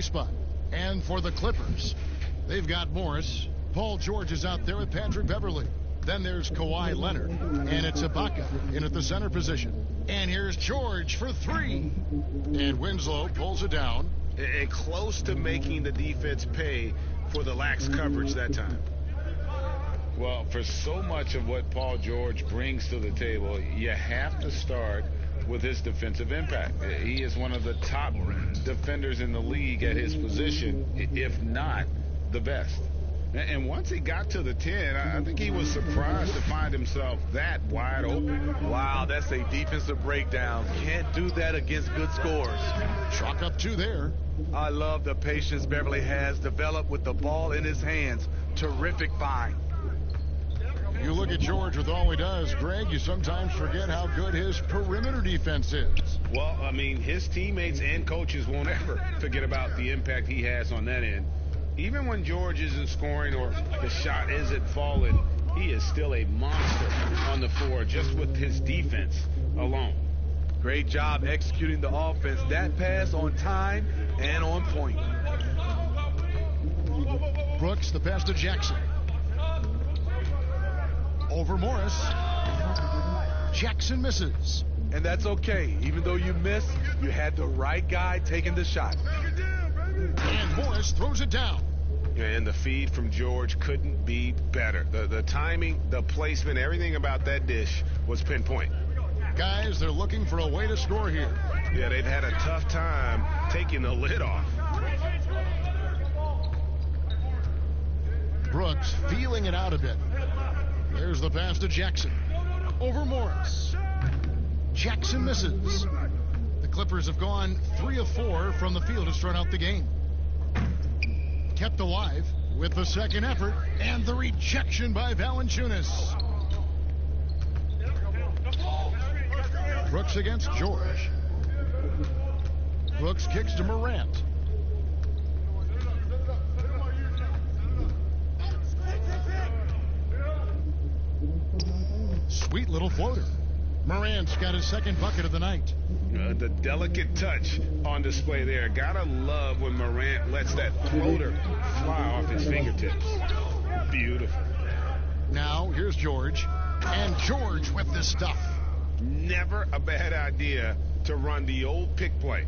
3 spot. And for the Clippers, they've got Morris. Paul George is out there with Patrick Beverley. Then there's Kawhi Leonard, and it's Ibaka in at the center position. And here's George for 3. And Winslow pulls it down. And close to making the defense pay for the lax coverage that time. Well, for so much of what Paul George brings to the table, you have to start with his defensive impact. He is one of the top defenders in the league at his position, if not the best. And once he got to the 10, I think he was surprised to find himself that wide open. Wow, that's a defensive breakdown. Can't do that against good scores. Chalk up 2 there. I love the patience Beverly has developed with the ball in his hands. Terrific find. You look at George with all he does, Greg, you sometimes forget how good his perimeter defense is. Well, I mean, his teammates and coaches won't ever forget about the impact he has on that end. Even when George isn't scoring or the shot isn't falling, he is still a monster on the floor just with his defense alone. Great job executing the offense. That pass on time and on point. Brooks, the pass to Jackson. Over Morris. Jackson misses. And that's okay. Even though you missed, you had the right guy taking the shot. And Morris throws it down. And the feed from George couldn't be better. The timing, the placement, everything about that dish was pinpoint. Guys, they're looking for a way to score here. Yeah, they've had a tough time taking the lid off. Brooks feeling it out a bit. There's the pass to Jackson. Over Morris. Jackson misses. The Clippers have gone 3 of 4 from the field to start out the game. Kept alive with the second effort and the rejection by Valanciunas. Brooks against George. Brooks kicks to Morant. Sweet little floater. Morant's got his second bucket of the night. The delicate touch on display there. Gotta love when Morant lets that floater fly off his fingertips. Beautiful. Now, here's George. And George with the stuff. Never a bad idea to run the old pick play.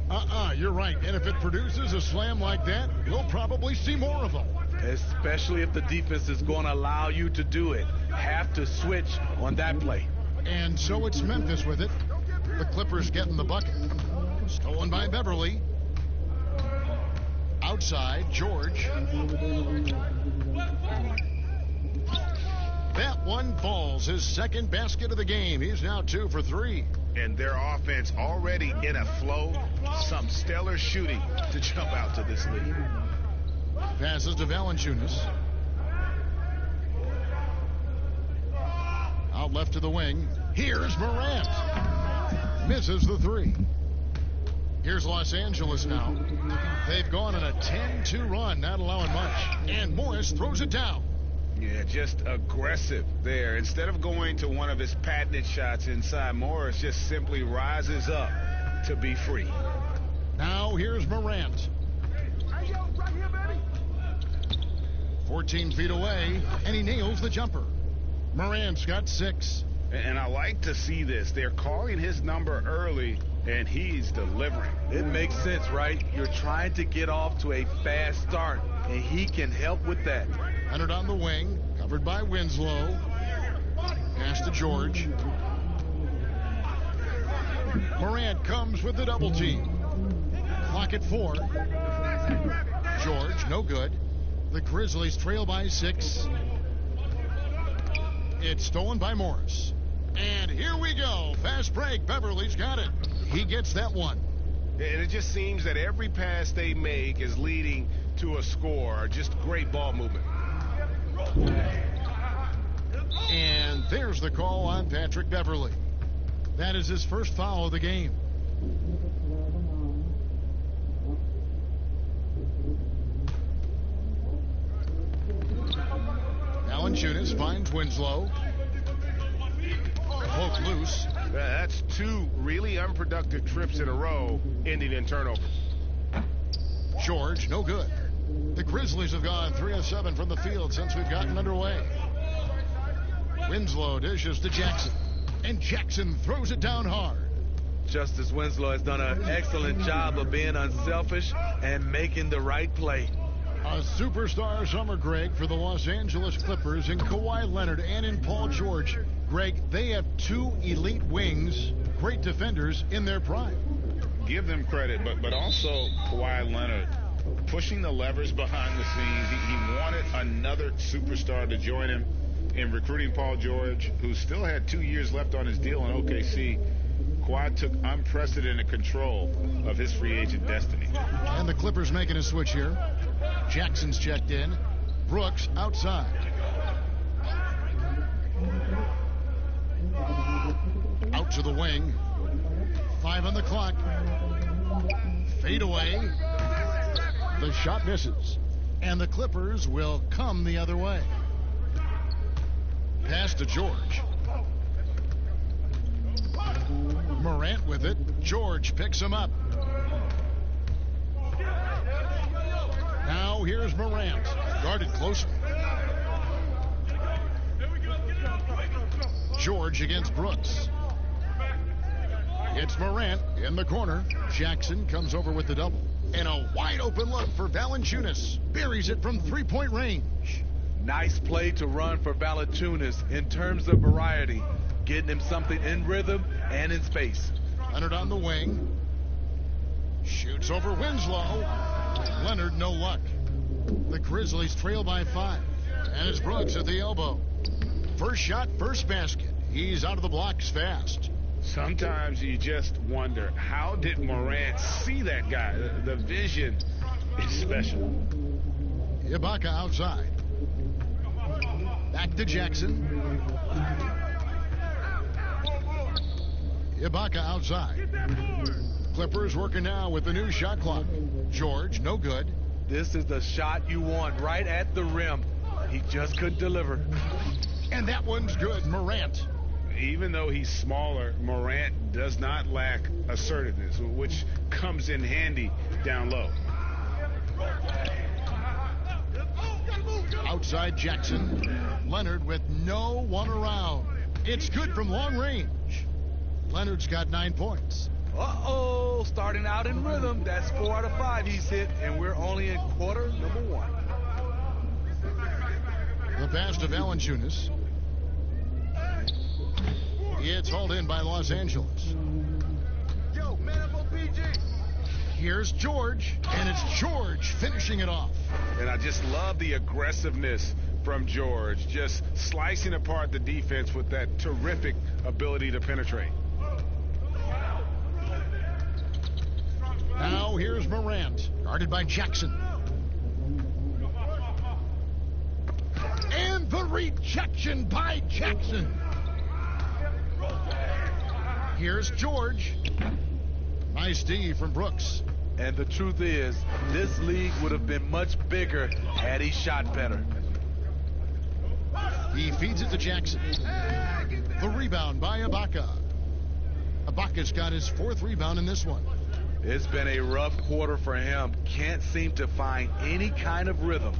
You're right. And if it produces a slam like that, we'll probably see more of them. Especially if the defense is going to allow you to do it. Have to switch on that play. And so it's Memphis with it. The Clippers getting the bucket. Stolen by Beverly. Outside, George. That one falls. His second basket of the game. He's now 2 for 3. And their offense already in a flow. Some stellar shooting to jump out to this lead. Passes to Valanciunas. Out left to the wing. Here's Morant. Misses the 3. Here's Los Angeles now. They've gone on a 10-2 run, not allowing much. And Morris throws it down. Yeah, just aggressive there. Instead of going to one of his patented shots inside, Morris just simply rises up to be free. Now here's Morant. 14 feet away, and he nails the jumper. Morant's got 6. And I like to see this. They're calling his number early, and he's delivering. It makes sense, right? You're trying to get off to a fast start, and he can help with that. Leonard on the wing, covered by Winslow. Pass to George. Morant comes with the double team. Clock at 4. George, no good. The Grizzlies trail by 6. It's stolen by Morris. And here we go. Fast break. Beverly's got it. He gets that one. And it just seems that every pass they make is leading to a score. Just great ball movement. And there's the call on Patrick Beverley. That is his first foul of the game. Valanciunas finds Winslow. Poke loose. That's 2 really unproductive trips in a row, ending in turnovers. George, no good. The Grizzlies have gone 3 of 7 from the field since we've gotten underway. Winslow dishes to Jackson, and Jackson throws it down hard. Justice Winslow has done an excellent job of being unselfish and making the right play. A superstar summer, Greg, for the Los Angeles Clippers in Kawhi Leonard and in Paul George. Greg, they have 2 elite wings, great defenders in their prime. Give them credit, but also Kawhi Leonard pushing the levers behind the scenes. He wanted another superstar to join him in recruiting Paul George, who still had 2 years left on his deal in OKC. Kawhi took unprecedented control of his free agent destiny. And the Clippers making a switch here. Jackson's checked in. Brooks outside. Out to the wing. 5 on the clock. Fade away. The shot misses. And the Clippers will come the other way. Pass to George. Morant with it. George picks him up. Now here's Morant. Guarded closely. George against Brooks. It's Morant in the corner. Jackson comes over with the double. And a wide open look for Valanciunas. Buries it from 3-point range. Nice play to run for Valanciunas in terms of variety. Getting him something in rhythm and in space. Leonard on the wing. Shoots over Winslow. Leonard, no luck. The Grizzlies trail by 5. And it's Brooks at the elbow. First shot, first basket. He's out of the blocks fast. Sometimes you just wonder, how did Morant see that guy? The vision is special. Ibaka outside. Back to Jackson. Ibaka outside. Clippers working now with the new shot clock. George, no good. This is the shot you want, right at the rim. He just couldn't deliver. And that one's good. Morant. Even though he's smaller, Morant does not lack assertiveness, which comes in handy down low. Outside Jackson. Leonard with no one around. It's good from long range. Leonard's got 9 points. Uh-oh, starting out in rhythm. That's 4 out of 5 he's hit, and we're only in quarter number 1. The pass to Valanciunas. It's hauled in by Los Angeles. Yo, man up on PG. Here's George, and it's George finishing it off. And I just love the aggressiveness from George, just slicing apart the defense with that terrific ability to penetrate. Now here's Morant, guarded by Jackson. And the rejection by Jackson. Here's George. Nice D from Brooks. And the truth is, this league would have been much bigger had he shot better. He feeds it to Jackson. The rebound by Ibaka. Ibaka's got his 4th rebound in this one. It's been a rough quarter for him. Can't seem to find any kind of rhythm.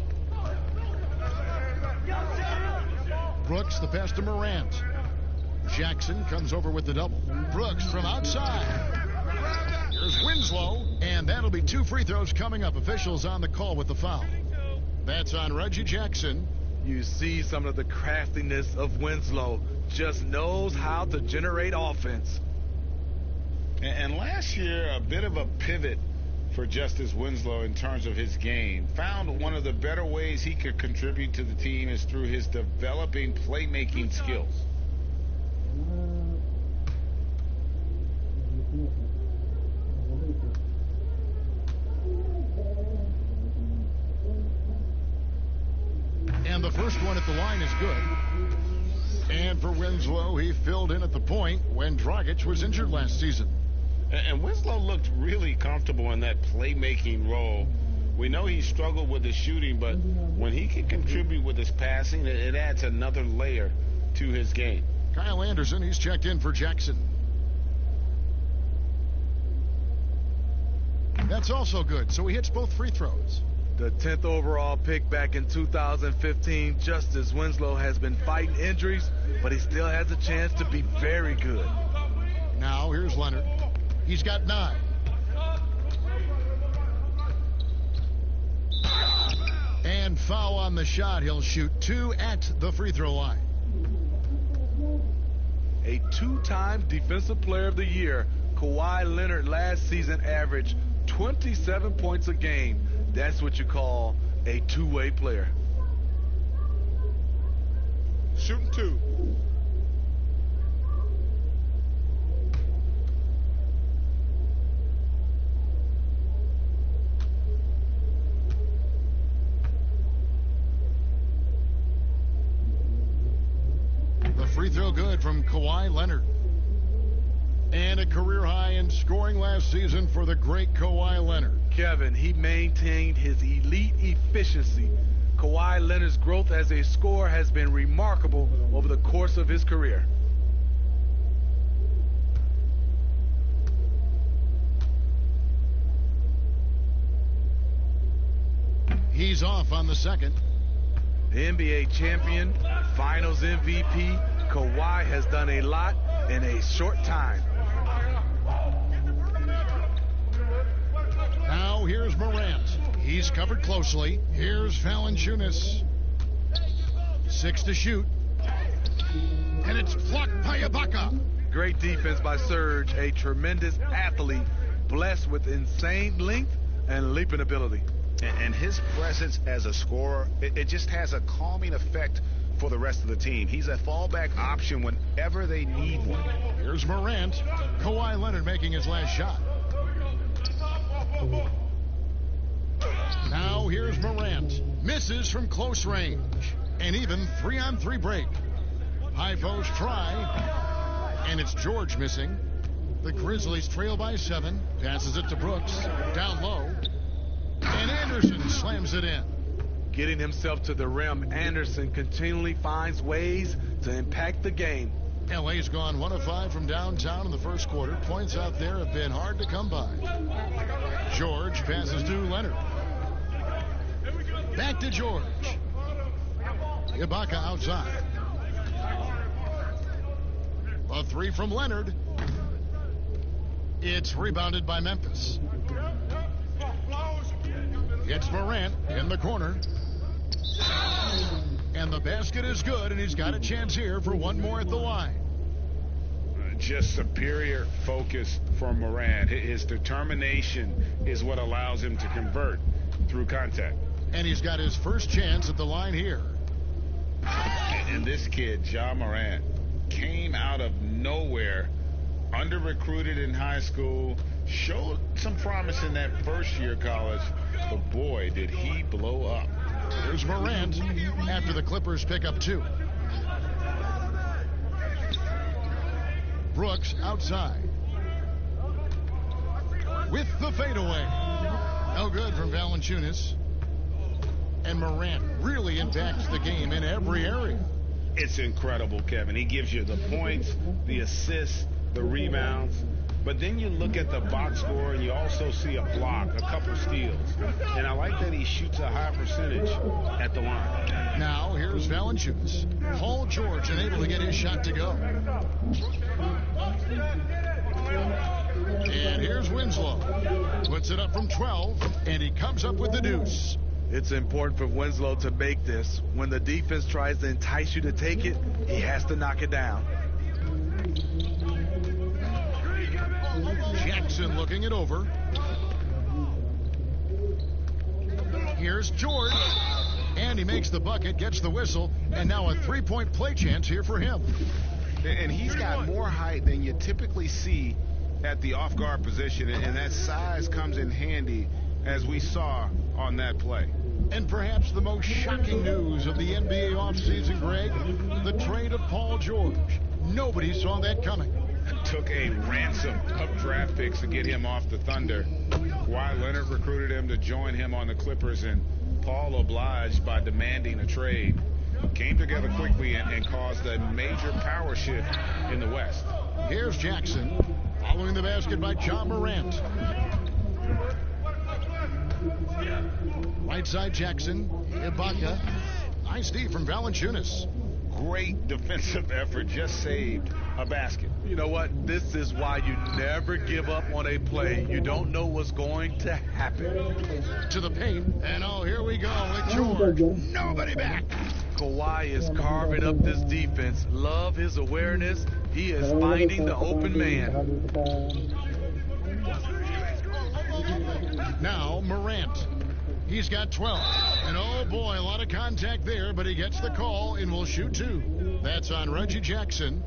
Brooks, the pass to Morant. Jackson comes over with the double. Brooks from outside. Here's Winslow, and that'll be 2 free throws coming up. Officials on the call with the foul. That's on Reggie Jackson. You see some of the craftiness of Winslow. Just knows how to generate offense. And last year, a bit of a pivot for Justice Winslow in terms of his game. Found one of the better ways he could contribute to the team is through his developing playmaking skills. And the first one at the line is good. And for Winslow, he filled in at the point when Dragic was injured last season. And Winslow looked really comfortable in that playmaking role. We know he struggled with his shooting, but when he can contribute with his passing, it adds another layer to his game. Kyle Anderson, he's checked in for Jackson. That's also good, so he hits both free throws. The 10th overall pick back in 2015, Justice Winslow has been fighting injuries, but he still has a chance to be very good. Now here's Leonard. He's got 9. And foul on the shot. He'll shoot 2 at the free throw line. A 2-time Defensive Player of the Year, Kawhi Leonard last season averaged 27 points a game. That's what you call a two-way player. Shooting 2. The free throw good from Kawhi Leonard. And a career high in scoring last season for the great Kawhi Leonard. Kevin, he maintained his elite efficiency. Kawhi Leonard's growth as a scorer has been remarkable over the course of his career. He's off on the second. The NBA champion, Finals MVP, Kawhi has done a lot in a short time. Now here's Morant. He's covered closely. Here's Valanciunas. 6 to shoot. And it's blocked by Ibaka. Great defense by Serge, a tremendous athlete, blessed with insane length and leaping ability. And his presence as a scorer, it just has a calming effect for the rest of the team. He's a fallback option whenever they need one. Here's Morant. Kawhi Leonard making his last shot. Now here's Morant. Misses from close range. An even 3-on-3 break. High post try. And it's George missing. The Grizzlies trail by 7. Passes it to Brooks. Down low. And Anderson slams it in. Getting himself to the rim, Anderson continually finds ways to impact the game. LA's gone 1 of 5 from downtown in the first quarter. Points out there have been hard to come by. George passes to Leonard. Back to George. Ibaka outside. A 3 from Leonard. It's rebounded by Memphis. It's Morant in the corner. And the basket is good, and he's got a chance here for one more at the line. Just superior focus from Morant. His determination is what allows him to convert through contact. And he's got his first chance at the line here. And this kid, Ja Morant, came out of nowhere, under-recruited in high school, showed some promise in that first year of college, but boy, did he blow up. Here's Morant after the Clippers pick up 2. Brooks outside. With the fadeaway. No good from Valanciunas. And Morant really impacts the game in every area. It's incredible, Kevin. He gives you the points, the assists, the rebounds. But then you look at the box score and you also see a block, a couple steals. And I like that he shoots a high percentage at the line. Now here's Valanciunas. Paul George unable to get his shot to go. And here's Winslow. Puts it up from 12, and he comes up with the deuce. It's important for Winslow to make this. When the defense tries to entice you to take it, he has to knock it down. Jackson looking it over. Here's George. And he makes the bucket, gets the whistle, and now a three-point play chance here for him. And he's got more height than you typically see at the off-guard position, and that size comes in handy, as we saw on that play. And perhaps the most shocking news of the NBA offseason, Greg, the trade of Paul George. Nobody saw that coming. Took a ransom of draft picks to get him off the Thunder. Kawhi Leonard recruited him to join him on the Clippers, and Paul obliged by demanding a trade. Came together quickly and caused a major power shift in the West. Here's Jackson following the basket by Ja Morant. Right side Jackson. Ibaka. Nice D from Valanciunas. Great defensive effort, just saved a basket. You know what? This is why you never give up on a play. You don't know what's going to happen. To the paint, and oh, here we go with George. Nobody back. Kawhi is carving up this defense. Love his awareness. He is finding the open man. Now Morant. He's got 12. And oh boy, a lot of contact there, but he gets the call and will shoot 2. That's on Reggie Jackson.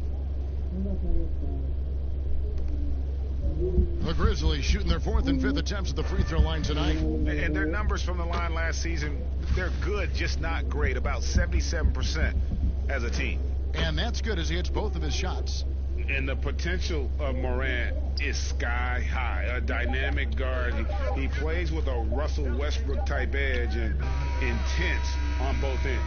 The Grizzlies shooting their 4th and 5th attempts at the free throw line tonight. And their numbers from the line last season, they're good, just not great. About 77% as a team. And that's good as he hits both of his shots. And the potential of Morant is sky high. A dynamic guard. He plays with a Russell Westbrook type edge and intense on both ends.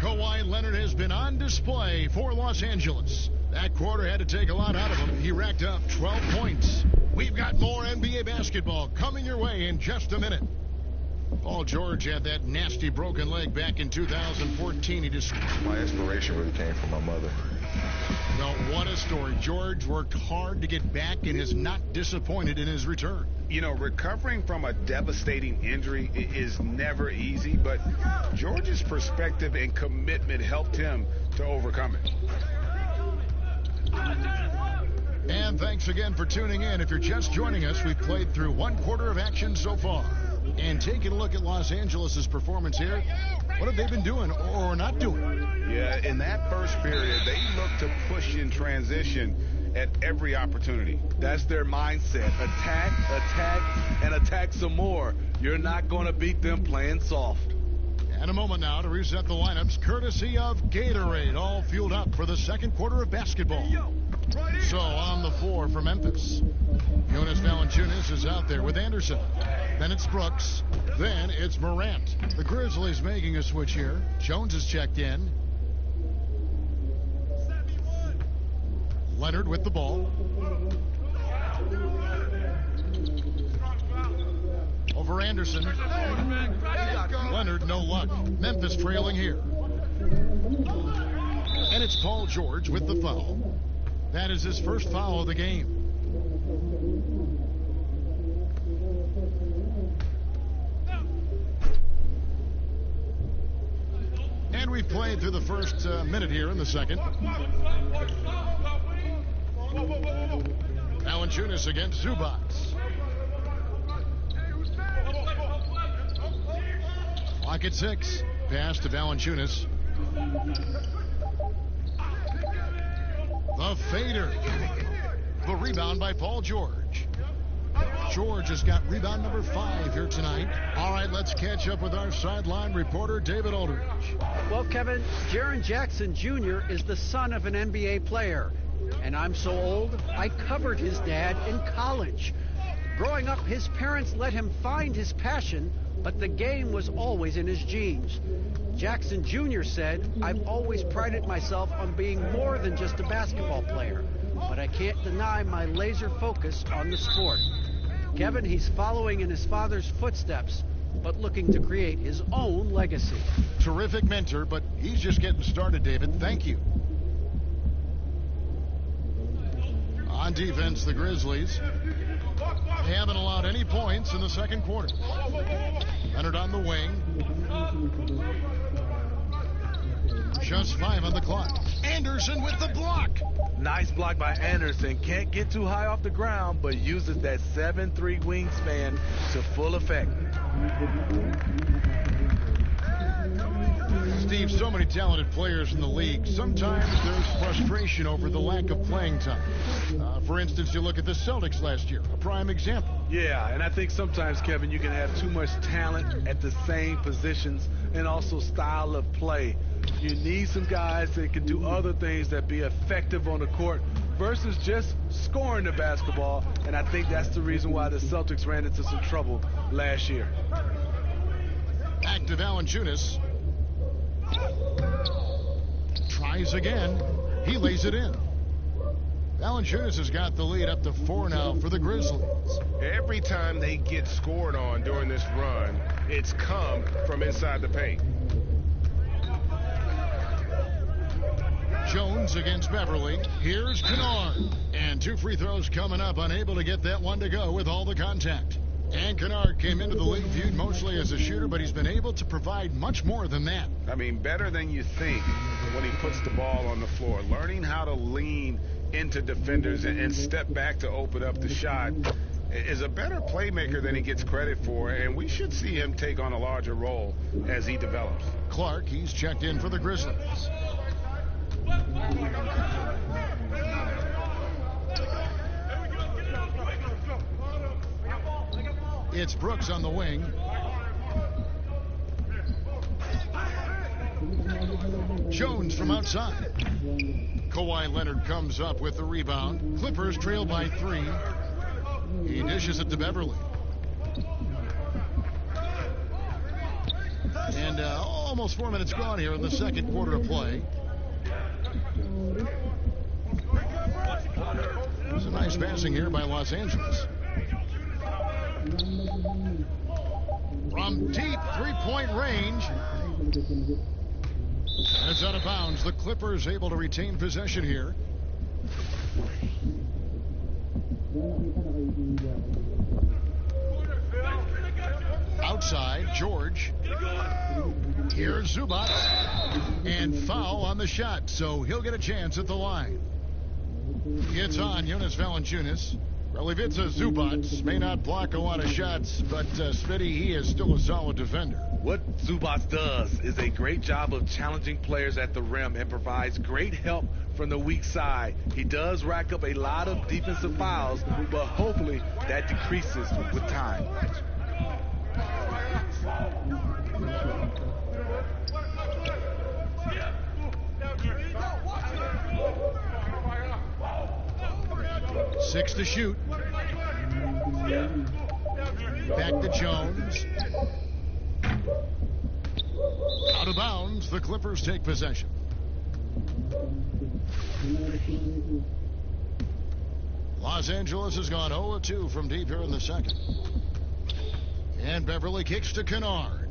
Kawhi Leonard has been on display for Los Angeles. That quarter had to take a lot out of him. He racked up 12 points. We've got more NBA basketball coming your way in just a minute. Paul George had that nasty broken leg back in 2014. My inspiration really came from my mother. Well, what a story. George worked hard to get back and is not disappointed in his return. You know, recovering from a devastating injury is never easy, but George's perspective and commitment helped him to overcome it. And thanks again for tuning in. If you're just joining us, we've played through 1 quarter of action so far. And taking a look at Los Angeles' performance here, what have they been doing or not doing? Yeah, in that first period, they looked to push in transition at every opportunity. That's their mindset. Attack, attack, and attack some more. You're not going to beat them playing soft. And a moment now to reset the lineups, courtesy of Gatorade, all fueled up for the 2nd quarter of basketball. So on the floor for Memphis, Jonas Valanciunas is out there with Anderson. Then it's Brooks. Then it's Morant. The Grizzlies making a switch here. Jones is checked in. Leonard with the ball. Over Anderson. Leonard, no luck. Memphis trailing here. And it's Paul George with the foul. That is his first foul of the game. And we've played through the first minute here in the second. Valanciunas against Zubac. Clock at 6. Pass to Valanciunas. The fader. The rebound by Paul George. George has got rebound number 5 here tonight. All right, let's catch up with our sideline reporter, David Aldridge. Well, Kevin, Jaren Jackson Jr. is the son of an NBA player. And I'm so old, I covered his dad in college. Growing up, his parents let him find his passion, but the game was always in his genes. Jackson Jr. said, "I've always prided myself on being more than just a basketball player, but I can't deny my laser focus on the sport." Kevin, he's following in his father's footsteps, but looking to create his own legacy. Terrific mentor, but he's just getting started, David. Thank you. On defense, the Grizzlies, they haven't allowed any points in the second quarter. Leonard on the wing. Just 5 on the clock. Anderson with the block. Nice block by Anderson. Can't get too high off the ground, but uses that 7'3" wingspan to full effect. Steve, so many talented players in the league. Sometimes there's frustration over the lack of playing time. For instance, you look at the Celtics last year, a prime example. Yeah, and I think sometimes, Kevin, you can have too much talent at the same positions and also style of play. You need some guys that can do other things that be effective on the court versus just scoring the basketball, and I think that's the reason why the Celtics ran into some trouble last year. Back to Valanciunas. Tries again. He lays it in. Valanciunas has got the lead up to 4 now for the Grizzlies. Every time they get scored on during this run, it's come from inside the paint. Jones against Beverly. Here's Kennard. And 2 free throws coming up. Unable to get that one to go with all the contact. And Kennard came into the league viewed mostly as a shooter, but he's been able to provide much more than that. I mean, better than you think when he puts the ball on the floor. Learning how to lean into defenders and step back to open up the shot is a better playmaker than he gets credit for, and we should see him take on a larger role as he develops. Clark, he's checked in for the Grizzlies. It's Brooks on the wing. Jones from outside. Kawhi Leonard comes up with the rebound. Clippers trail by 3. He dishes it to Beverly. And almost 4 minutes gone here in the second quarter of play. There's a nice passing here by Los Angeles. From deep three-point range. It's out of bounds. The Clippers able to retain possession here. Outside, George. Here's Zubac. And foul on the shot, so he'll get a chance at the line. It's on Jonas Valanciunas. Ivica Zubac may not block a lot of shots, but Smitty, he is still a solid defender. What Zubac does is a great job of challenging players at the rim and provides great help from the weak side. He does rack up a lot of defensive fouls, but hopefully that decreases with time. Six to shoot. Back to Jones. Out of bounds. The Clippers take possession. Los Angeles has gone 0-2 from deep here in the second. And Beverly kicks to Kennard.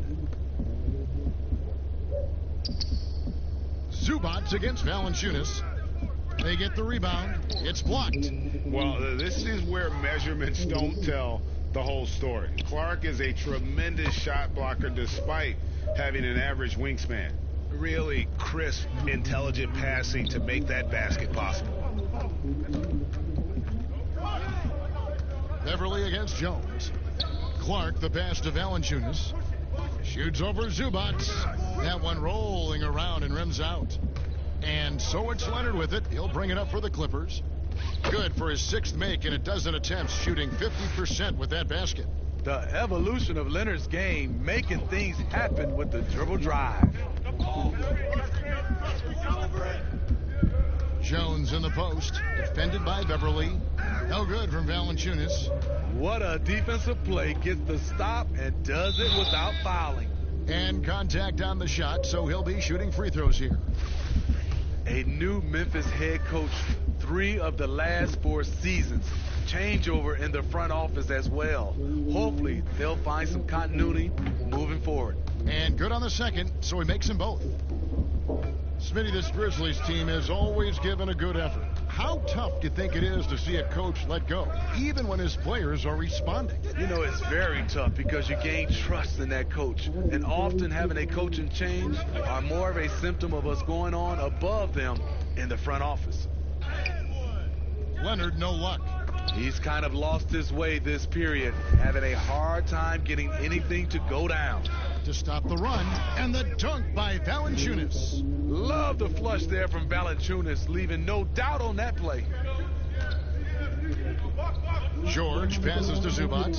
Zubac against Valanciunas. They get the rebound. It's blocked. Well, this is where measurements don't tell the whole story. Clark is a tremendous shot blocker despite having an average wingspan. Really crisp, intelligent passing to make that basket possible. Beverly against Jones. Clark, the pass to Valanciunas. Shoots over Zubac. That one rolling around and rims out. And so it's Leonard with it. He'll bring it up for the Clippers. Good for his 6th make in a dozen attempts, shooting 50% with that basket. The evolution of Leonard's game, making things happen with the dribble drive. Jones in the post, defended by Beverly. No good from Valanciunas. What a defensive play. Gets the stop and does it without fouling. And contact on the shot, so he'll be shooting free throws here. A new Memphis head coach, 3 of the last 4 seasons. Changeover in the front office as well. Hopefully, they'll find some continuity moving forward. And good on the second, so he makes them both. Smitty, this Grizzlies team has always given a good effort. How tough do you think it is to see a coach let go, even when his players are responding? You know, it's very tough because you gain trust in that coach. And often having a coaching change are more of a symptom of what's going on above them in the front office. Leonard, no luck. He's kind of lost his way this period, having a hard time getting anything to go down. To stop the run, and the dunk by Valanciunas. Love the flush there from Valanciunas, leaving no doubt on that play. George passes to Zubac.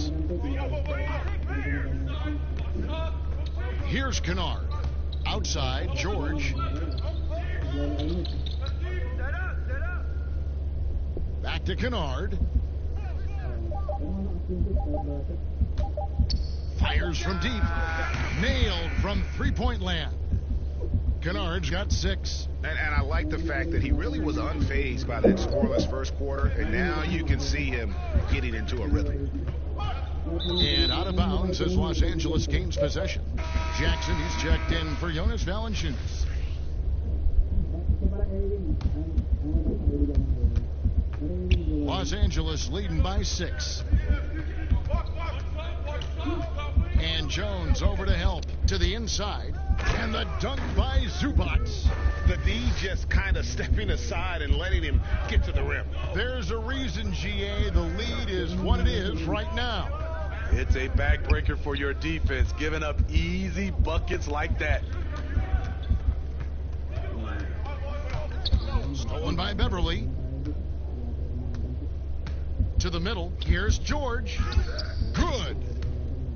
Here's Kennard. Outside, George. Back to Kennard. Fires from deep. Nailed from three-point land. Kennard's got 6. And I like the fact that he really was unfazed by that scoreless first quarter, and now you can see him getting into a rhythm. And out of bounds as Los Angeles gains possession. Jackson, he's checked in for Jonas Valanciunas. Los Angeles leading by 6. And Jones over to help to the inside. And the dunk by Zubac. The D just kind of stepping aside and letting him get to the rim. There's a reason, GA, the lead is what it is right now. It's a backbreaker for your defense, giving up easy buckets like that. Stolen by Beverly. To the middle. Here's George. Good.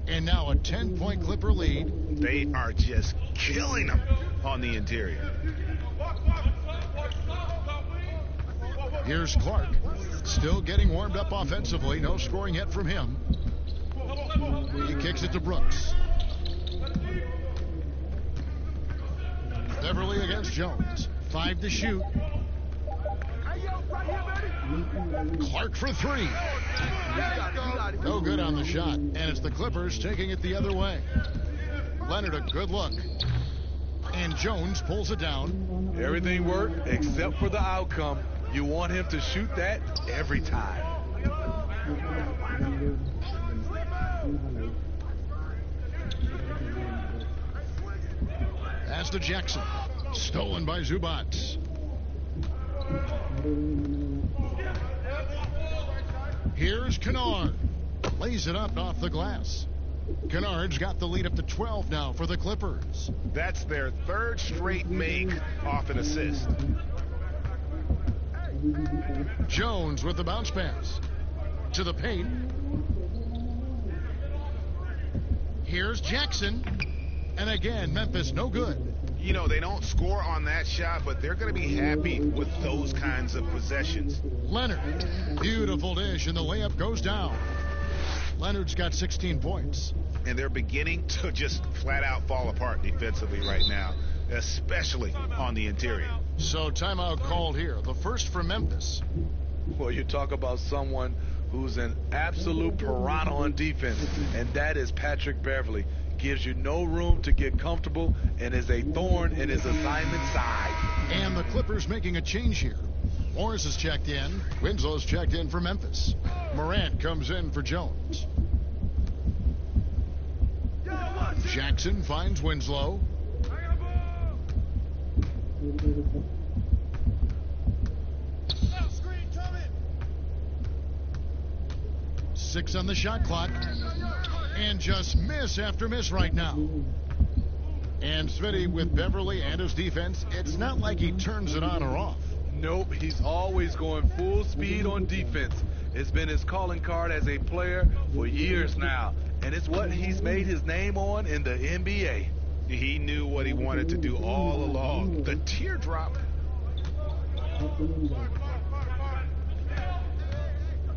And now a 10-point Clipper lead. They are just killing them on the interior. Here's Clark. Still getting warmed up offensively. No scoring yet from him. He kicks it to Brooks. Beverly against Jones. 5 to shoot. Clark for 3. No good on the shot. And it's the Clippers taking it the other way. Leonard a good look. And Jones pulls it down. Everything worked except for the outcome. You want him to shoot that every time. Pass to Jackson. Stolen by Zubac. Here's Kennard. Lays it up off the glass. Kennard's got the lead up to 12 now for the Clippers. That's their 3rd straight make off an assist. Jones with the bounce pass. To the paint. Here's Jackson. And again, Memphis no good. You know, they don't score on that shot, but they're going to be happy with those kinds of possessions. Leonard. Beautiful dish, and the layup goes down. Leonard's got 16 points. And they're beginning to just flat out fall apart defensively right now, especially on the interior. So timeout called here. The first for Memphis. Well, you talk about someone who's an absolute piranha on defense, and that is Patrick Beverly. Gives you no room to get comfortable and is a thorn in his assignment side. And the Clippers making a change here. Morris is checked in. Winslow's checked in for Memphis. Morant comes in for Jones. Jackson finds Winslow. Six on the shot clock. And just miss after miss right now. And Smitty with Beverly and his defense, it's not like he turns it on or off. Nope, he's always going full speed on defense. It's been his calling card as a player for years now, and it's what he's made his name on in the NBA. He knew what he wanted to do all along. The teardrop.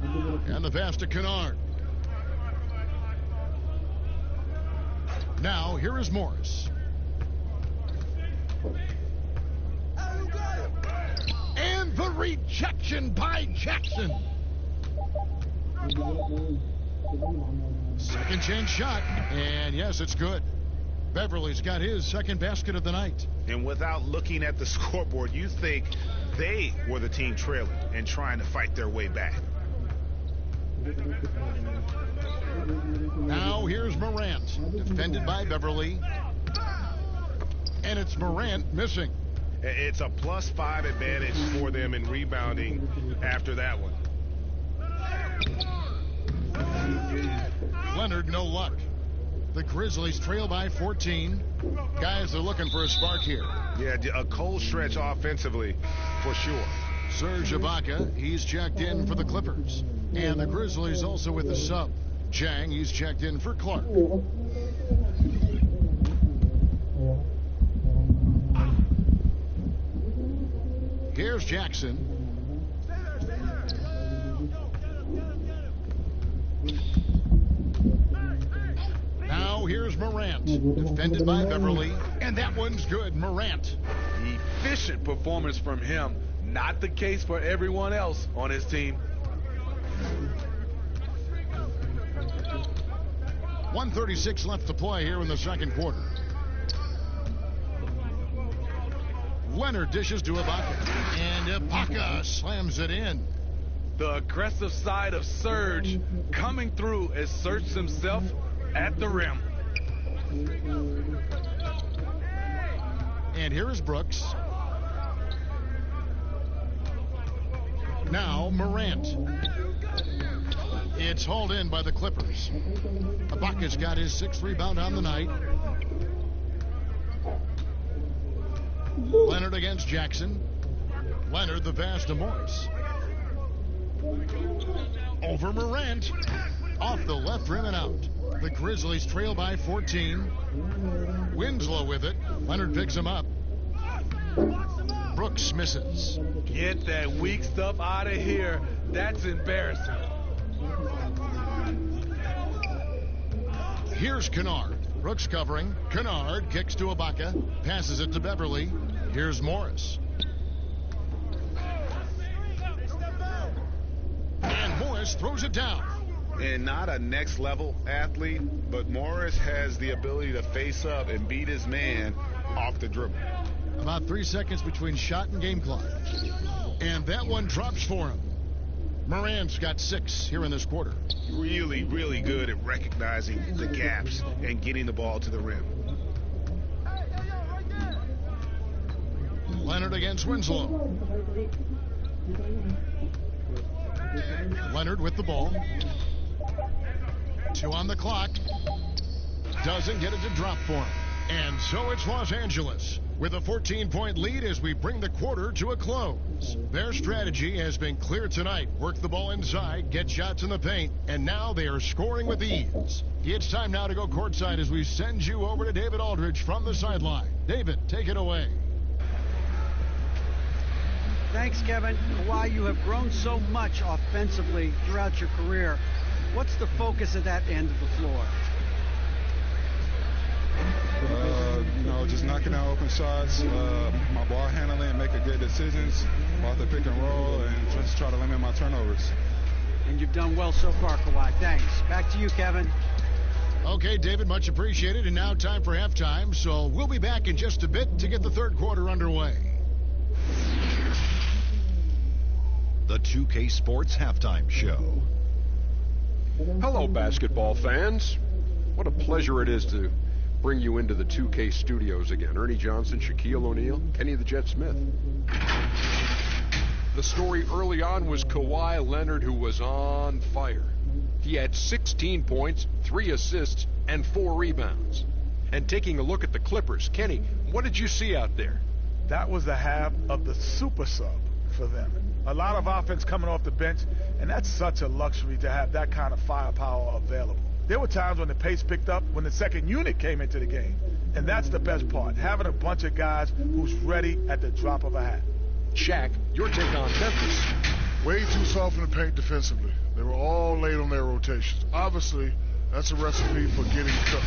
And the pass to Kennard. Now, here is Morris. And the rejection by Jackson. Second chance shot. And yes, it's good. Beverly's got his second basket of the night. And without looking at the scoreboard, you think they were the team trailing and trying to fight their way back. Now here's Morant, defended by Beverly. And it's Morant missing. It's a +5 advantage for them in rebounding after that one. Leonard, no luck. The Grizzlies trail by 14. Guys are looking for a spark here. Yeah, a cold stretch offensively for sure. Serge Ibaka, he's checked in for the Clippers. And the Grizzlies also with the sub. Chang, he's checked in for Clark. Here's Jackson. Now here's Morant. Morant, defended by Beverly, and that one's good. Morant. Efficient performance from him. Not the case for everyone else on his team. 1:36 left to play here in the second quarter. Leonard dishes to Ibaka, and Ibaka slams it in. The aggressive side of Serge coming through as Serge himself at the rim. And here is Brooks. Now Morant. It's hauled in by the Clippers. Ibaka's got his 6th rebound on the night. Leonard against Jackson. Leonard the pass to Morris. Over Morant. Off the left rim and out. The Grizzlies trail by 14. Winslow with it. Leonard picks him up. Brooks misses. Get that weak stuff out of here. That's embarrassing. Here's Kennard. Brooks covering. Kennard kicks to Ibaka. Passes it to Beverly. Here's Morris. And Morris throws it down. And not a next level athlete, but Morris has the ability to face up and beat his man off the dribble. About 3 seconds between shot and game clock. And that one drops for him. Morant's got 6 here in this quarter. Really, really good at recognizing the gaps and getting the ball to the rim. Leonard against Winslow. Leonard with the ball. 2 on the clock. Doesn't get it to drop for him. And so it's Los Angeles with a 14-point lead as we bring the quarter to a close. Their strategy has been clear tonight. Work the ball inside, get shots in the paint, and now they are scoring with ease. It's time now to go courtside as we send you over to David Aldridge from the sideline. David, take it away. Thanks, Kevin. Kawhi, you have grown so much offensively throughout your career. What's the focus at that end of the floor? Just knocking out open shots, my ball handling, making good decisions off the pick and roll, and just try to limit my turnovers. And you've done well so far, Kawhi. Thanks. Back to you, Kevin. Okay, David, much appreciated. And now time for halftime. So we'll be back in just a bit to get the third quarter underway. The 2K Sports Halftime Show. Hello, basketball fans. What a pleasure it is to bring you into the 2K studios again. Ernie Johnson, Shaquille O'Neal, Kenny the Jet Smith. The story early on was Kawhi Leonard, who was on fire. He had 16 points, 3 assists, and 4 rebounds. And taking a look at the Clippers, Kenny, what did you see out there? That was the half of the super sub for them. A lot of offense coming off the bench, and that's such a luxury to have that kind of firepower available. There were times when the pace picked up when the second unit came into the game. And that's the best part, having a bunch of guys who's ready at the drop of a hat. Shaq, your take on Memphis. Way too soft in the paint defensively. They were all late on their rotations. Obviously, that's a recipe for getting cooked.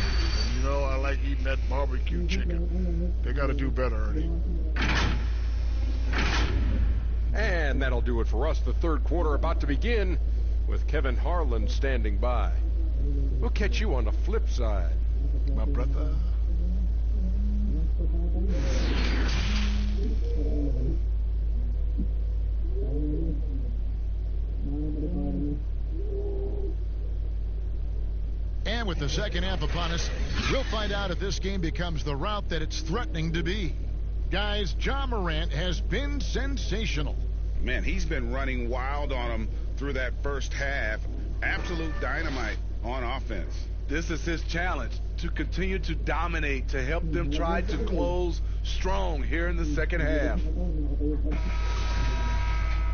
And, I like eating that barbecue chicken. They got to do better, Ernie. And that'll do it for us. The third quarter about to begin with Kevin Harlan standing by. We'll catch you on the flip side, my brother. And with the second half upon us, we'll find out if this game becomes the route that it's threatening to be. Guys, Ja Morant has been sensational. Man, he's been running wild on him through that first half. Absolute dynamite on offense. This is his challenge, to continue to dominate, to help them try to close strong here in the second half.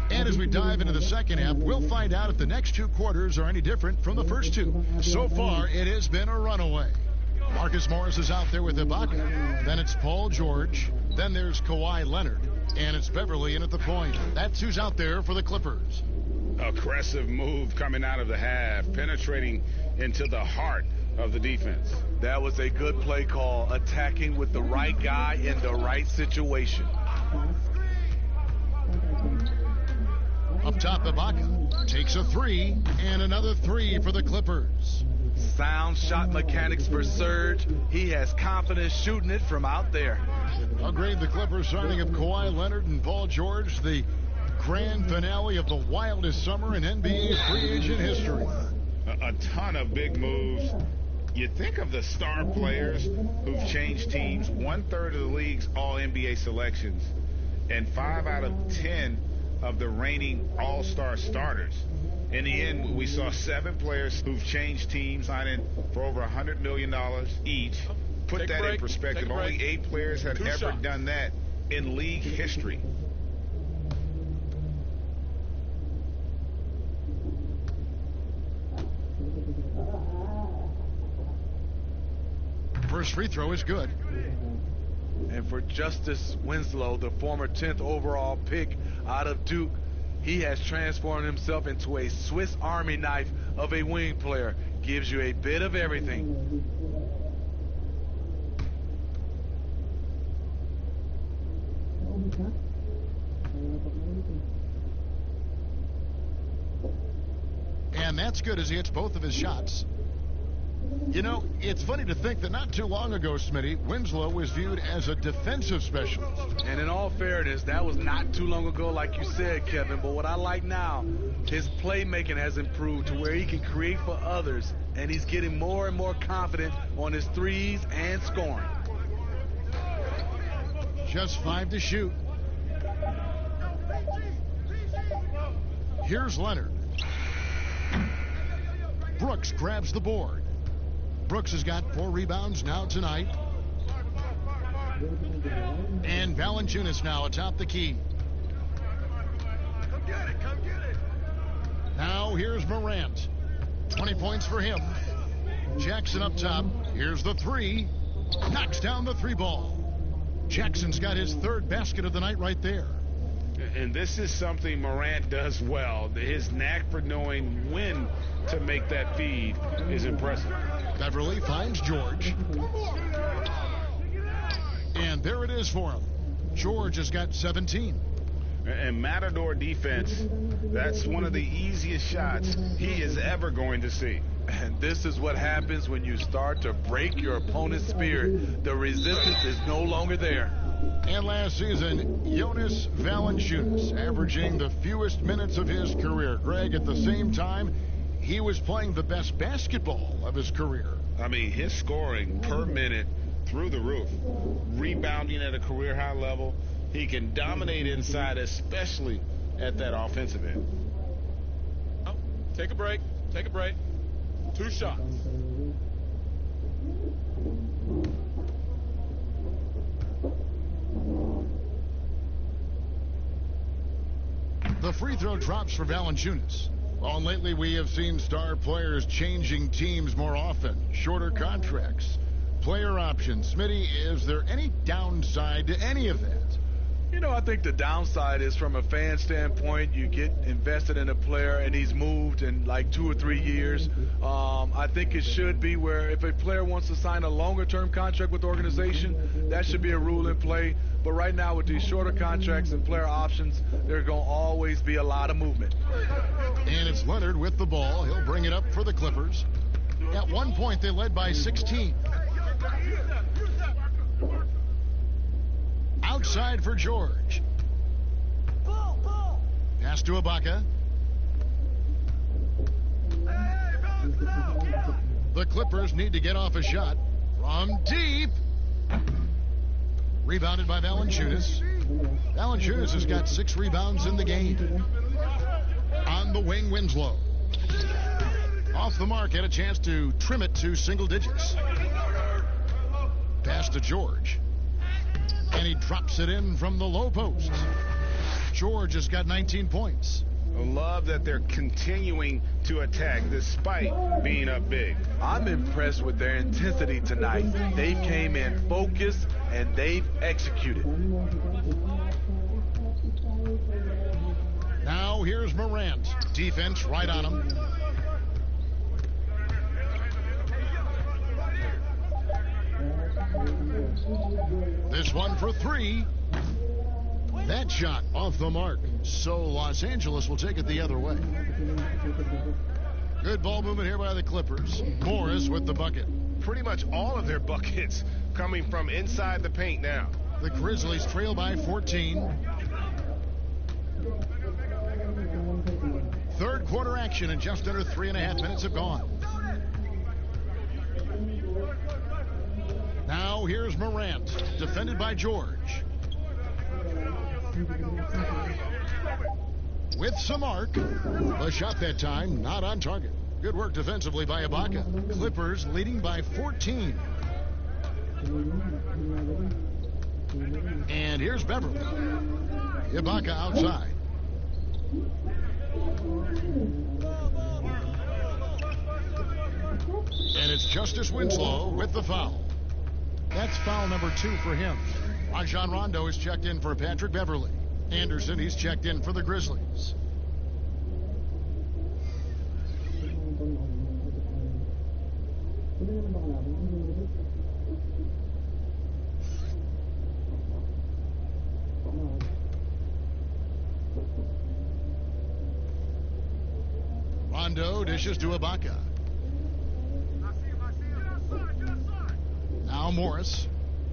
And as we dive into the second half, we'll find out if the next 2 quarters are any different from the first 2. So far, it has been a runaway. Marcus Morris is out there with Ibaka. Then it's Paul George. Then there's Kawhi Leonard. And it's Beverly in at the point. That's who's out there for the Clippers. Aggressive move coming out of the half, penetrating into the heart of the defense. That was a good play call, attacking with the right guy in the right situation. Up top, Ibaka takes a three, and another three for the Clippers. Sound shot mechanics for Serge. He has confidence shooting it from out there. I'll grade the Clippers signing of Kawhi Leonard and Paul George, the grand finale of the wildest summer in NBA free agent history. A ton of big moves. You think of the star players who've changed teams, 1/3 of the league's all-NBA selections, and 5 out of 10 of the reigning all-star starters. In the end, we saw 7 players who've changed teams, signing for over $100 million each. Put that in perspective, only 8 players have ever done that in league history. First free throw is good. And for Justice Winslow, the former 10th overall pick out of Duke, he has transformed himself into a Swiss Army knife of a wing player. Gives you a bit of everything. And that's good as he hits both of his shots. You know, it's funny to think that not too long ago, Smitty, Winslow was viewed as a defensive specialist. And in all fairness, that was not too long ago, like you said, Kevin. But what I like now, his playmaking has improved to where he can create for others, and he's getting more and more confident on his threes and scoring. Just 5 to shoot. Here's Leonard. Brooks grabs the board. Brooks has got 4 rebounds now tonight. And Valanciunas now atop the key. Come get it, come get it. Now here's Morant. 20 points for him. Jackson up top. Here's the 3. Knocks down the 3 ball. Jackson's got his 3rd basket of the night right there. And this is something Morant does well. His knack for knowing when to make that feed is impressive. Beverly finds George. And there it is for him. George has got 17. And Matador defense, that's one of the easiest shots he is ever going to see. And this is what happens when you start to break your opponent's spirit. The resistance is no longer there. And last season, Jonas Valanciunas averaging the fewest minutes of his career. Greg, at the same time, he was playing the best basketball of his career. I mean, his scoring per minute through the roof. Rebounding at a career high level. He can dominate inside, especially at that offensive end. Oh, take a break. Take a break. 2 shots. The free throw drops for Valanciunas. Well, and lately we have seen star players changing teams more often. Shorter contracts, player options. Smitty, is there any downside to any of that? You know, I think the downside is from a fan standpoint, you get invested in a player and he's moved in like 2 or 3 years. I think it should be where if a player wants to sign a longer-term contract with the organization, that should be a rule in play. But right now with these shorter contracts and player options, there's going to always be a lot of movement. And it's Leonard with the ball. He'll bring it up for the Clippers. At one point, they led by 16. Outside for George. Pass to Ibaka. The Clippers need to get off a shot from deep. Rebounded by Valanciunas. Valanciunas has got 6 rebounds in the game. On the wing, Winslow. Off the mark, had a chance to trim it to single digits. Pass to George. And he drops it in from the low post. George has got 19 points. I love that they're continuing to attack despite being up big. I'm impressed with their intensity tonight. They came in focused and they've executed. Now here's Morant. Defense right on him. This one for three. That shot off the mark. So Los Angeles will take it the other way. Good ball movement here by the Clippers. Morris with the bucket. Pretty much all of their buckets coming from inside the paint now. The Grizzlies trail by 14. Third quarter action, and just under 3.5 minutes have gone. Now here's Morant, defended by George. With some arc. The shot that time not on target. Good work defensively by Ibaka. Clippers leading by 14. And here's Beverly. Ibaka outside. And it's Justice Winslow with the foul. That's foul number 2 for him. Rajon Rondo is checked in for Patrick Beverly. Anderson, he's checked in for the Grizzlies. Rondo dishes to Ibaka. Now Morris.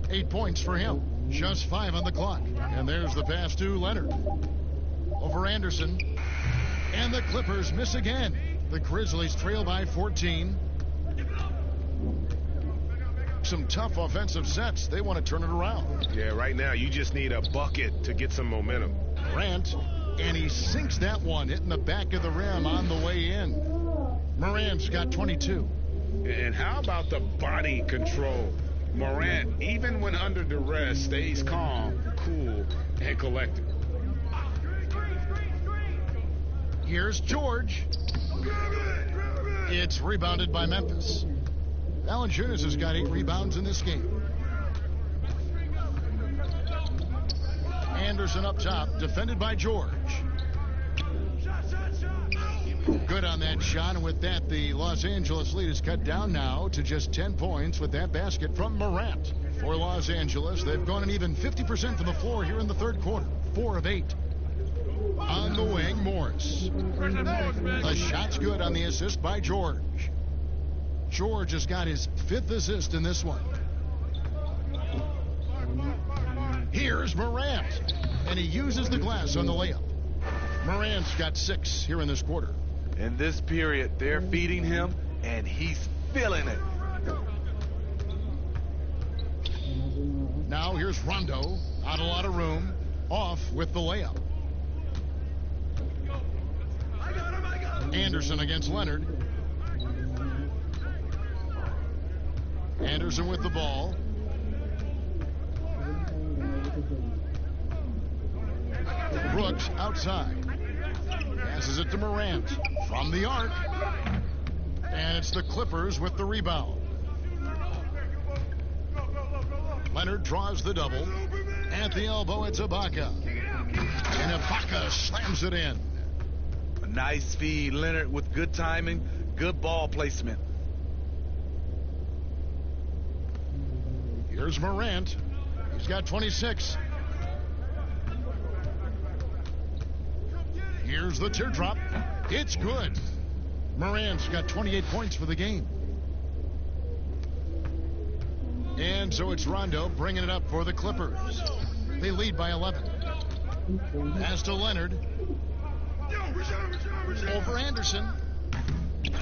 8 points for him. Just 5 on the clock. And there's the pass to Leonard. Over Anderson. And the Clippers miss again. The Grizzlies trail by 14. Some tough offensive sets. They want to turn it around. Yeah, right now you just need a bucket to get some momentum. Morant, and he sinks that one, hitting the back of the rim on the way in. Morant's got 22. And how about the body control? Morant, even when under duress, stays calm, cool, and collected. Here's George. It's rebounded by Memphis. Valanciunas has got 8 rebounds in this game. Anderson up top, defended by George. Good on that shot, and with that, the Los Angeles lead is cut down now to just 10 points with that basket from Morant. For Los Angeles, they've gone an even 50% from the floor here in the third quarter. 4 of 8. On the wing, Morris. The shot's good on the assist by George. George has got his 5th assist in this one. Here's Morant, and he uses the glass on the layup. Morant's got 6 here in this quarter. In this period, they're feeding him, and he's feeling it. Now here's Rondo, not a lot of room, off with the layup. Anderson against Leonard. Anderson with the ball. Brooks outside. Passes it to Morant from the arc. And it's the Clippers with the rebound. Leonard draws the double. At the elbow, it's Ibaka. And Ibaka slams it in. A nice feed, Leonard, with good timing, good ball placement. Here's Morant. He's got 26. Here's the teardrop. It's good. Morant's got 28 points for the game. And so it's Rondo bringing it up for the Clippers. They lead by 11. Pass to Leonard. Over Anderson.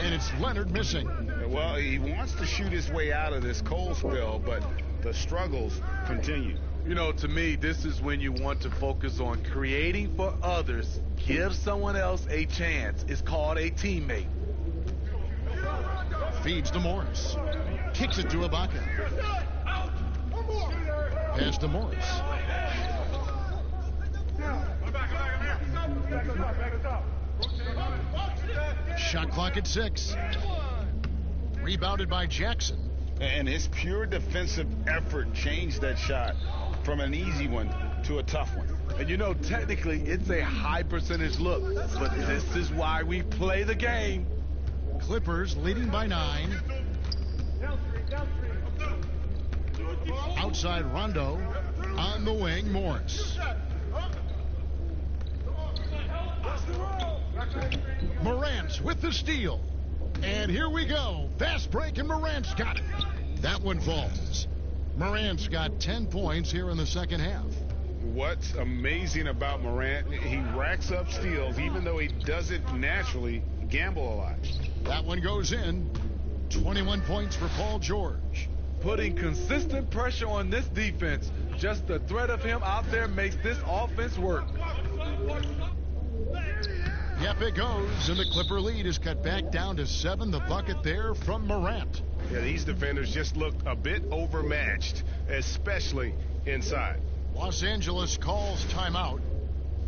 And it's Leonard missing. Well, he wants to shoot his way out of this cold spell, but the struggles continue. You know, to me, this is when you want to focus on creating for others. Give someone else a chance. It's called a teammate. Feeds to Morris. Kicks it to Ibaka. Pass to Morris. Shot clock at 6. Rebounded by Jackson. And his pure defensive effort changed that shot from an easy one to a tough one. And you know, technically, it's a high percentage look, but this is why we play the game. Clippers leading by 9. Outside Rondo. On the wing, Morris. Morant with the steal. And here we go. Fast break, and Morant's got it. That one falls. Morant's got 10 points here in the second half. What's amazing about Morant, he racks up steals, even though he doesn't naturally gamble a lot. That one goes in. 21 points for Paul George. Putting consistent pressure on this defense. Just the threat of him out there makes this offense work. Yep, it goes, and the Clipper lead is cut back down to 7. The bucket there from Morant. Yeah, these defenders just look a bit overmatched, especially inside. Los Angeles calls timeout.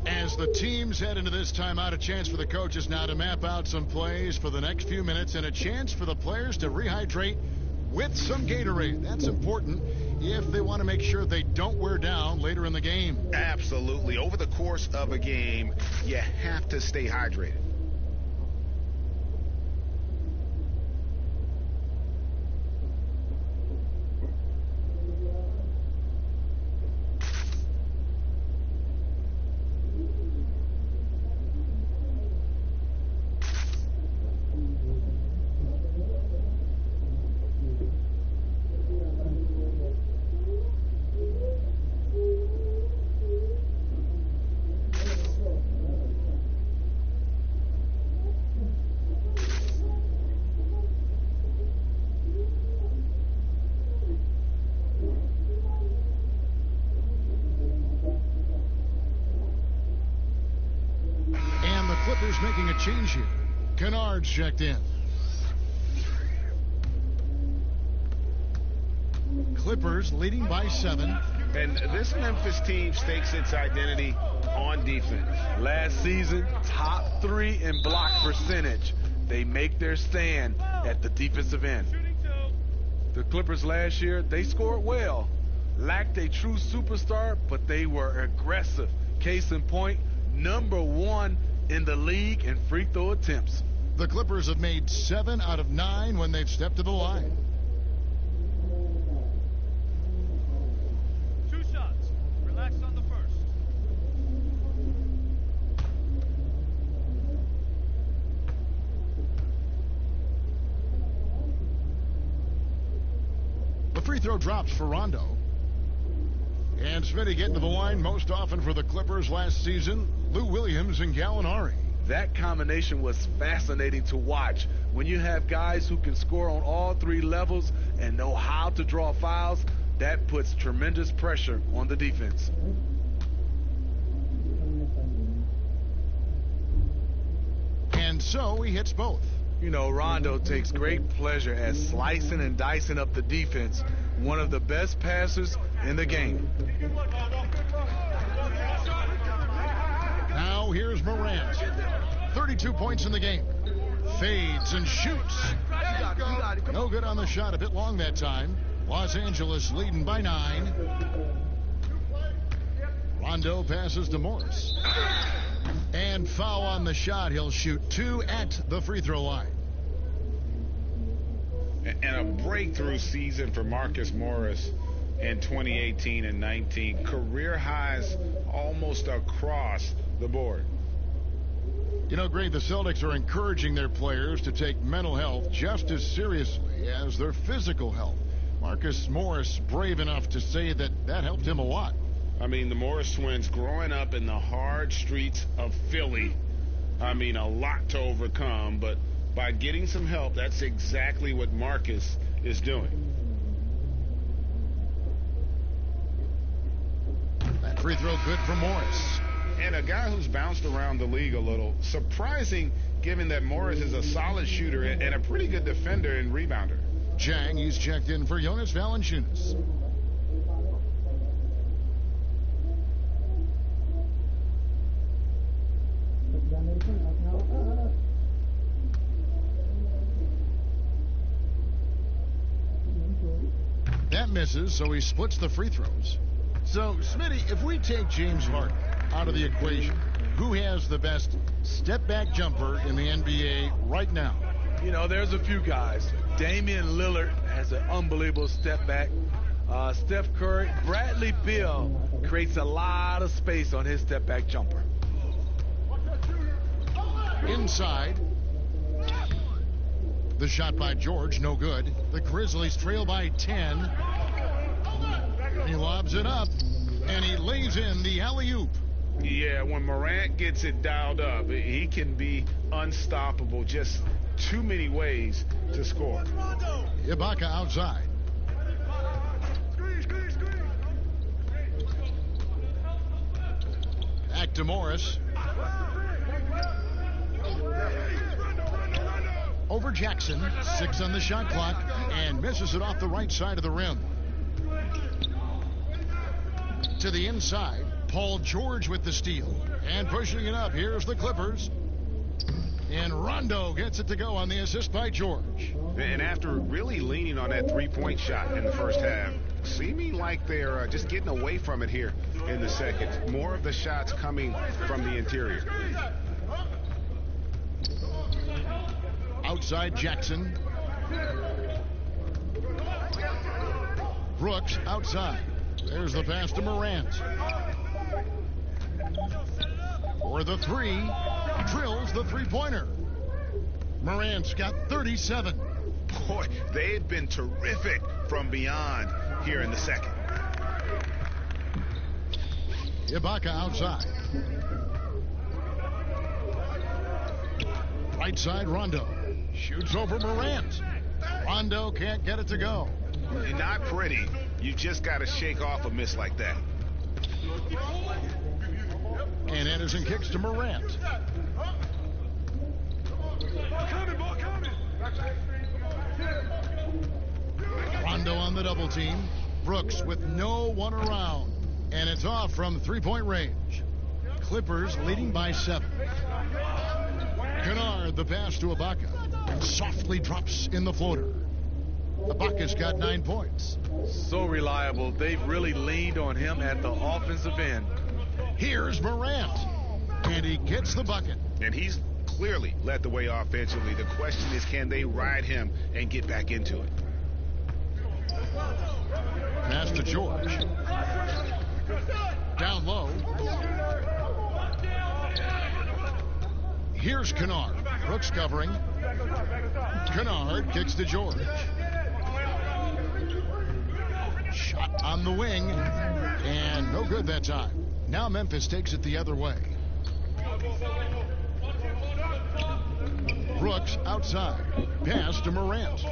As the teams head into this timeout, a chance for the coaches now to map out some plays for the next few minutes and a chance for the players to rehydrate with some Gatorade. That's important if they want to make sure they don't wear down later in the game. Absolutely. Over the course of a game, you have to stay hydrated. Clippers making a change here. Kennard's checked in. Clippers leading by 7. And this Memphis team stakes its identity on defense. Last season, top 3 in block percentage. They make their stand at the defensive end. The Clippers last year, they scored well. Lacked a true superstar, but they were aggressive. Case in point, #1 in the league in free throw attempts. The Clippers have made 7 out of 9 when they've stepped to the line. 2 shots. Relax on the first. The free throw drops for Rondo. And Smitty getting to the line most often for the Clippers last season, Lou Williams and Gallinari. That combination was fascinating to watch. When you have guys who can score on all 3 levels and know how to draw fouls, that puts tremendous pressure on the defense. And so he hits both. You know, Rondo takes great pleasure at slicing and dicing up the defense. One of the best passers in the game. Now here's Morant. 32 points in the game. Fades and shoots. No good on the shot. A bit long that time. Los Angeles leading by 9. Rondo passes to Morris. And foul on the shot. He'll shoot 2 at the free throw line. And a breakthrough season for Marcus Morris in 2018 and 19. Career highs almost across the board. You know, Greg, the Celtics are encouraging their players to take mental health just as seriously as their physical health. Marcus Morris brave enough to say that helped him a lot. I mean, the Morris twins growing up in the hard streets of Philly. I mean, a lot to overcome, but by getting some help, that's exactly what Marcus is doing. That free throw good for Morris. And a guy who's bounced around the league a little. Surprising, given that Morris is a solid shooter and a pretty good defender and rebounder. Jang, he's checked in for Jonas Valanciunas. That misses, so he splits the free throws. So, Smitty, if we take James Harden out of the equation, who has the best step-back jumper in the NBA right now? You know, there's a few guys. Damian Lillard has an unbelievable step back. Steph Curry, Bradley Beal creates a lot of space on his step-back jumper. Inside. The shot by George, no good. The Grizzlies trail by 10. He lobs it up, and he lays in the alley-oop. Yeah, when Morant gets it dialed up, he can be unstoppable. Just too many ways to score. Ibaka outside. Back to Morris. Over Jackson, 6 on the shot clock, and misses it off the right side of the rim. To the inside, Paul George with the steal. And pushing it up, here's the Clippers. And Rondo gets it to go on the assist by George. And after really leaning on that three-point shot in the first half, seeming like they're just getting away from it here in the second. More of the shots coming from the interior. Outside Jackson. Brooks outside. There's the pass to Morant. For the three. Drills the three-pointer. Morant's got 37. Boy, they've been terrific from beyond here in the second. Ibaka outside. Right side, Rondo. Shoots over Morant. Rondo can't get it to go. Not pretty. You just got to shake off a miss like that. And Anderson kicks to Morant. Rondo on the double team. Brooks with no one around. And it's off from three-point range. Clippers leading by 7. Kennard, the pass to Ibaka. Softly drops in the floater. Ibaka's got 9 points. So reliable. They've really leaned on him at the offensive end. Here's Morant. And he gets the bucket. And he's clearly led the way offensively. The question is, can they ride him and get back into it? Pass to George. Down low. Here's Kennard. Brooks covering. Kennard kicks to George. Shot on the wing. And no good that time. Now Memphis takes it the other way. Brooks outside. Pass to Morant.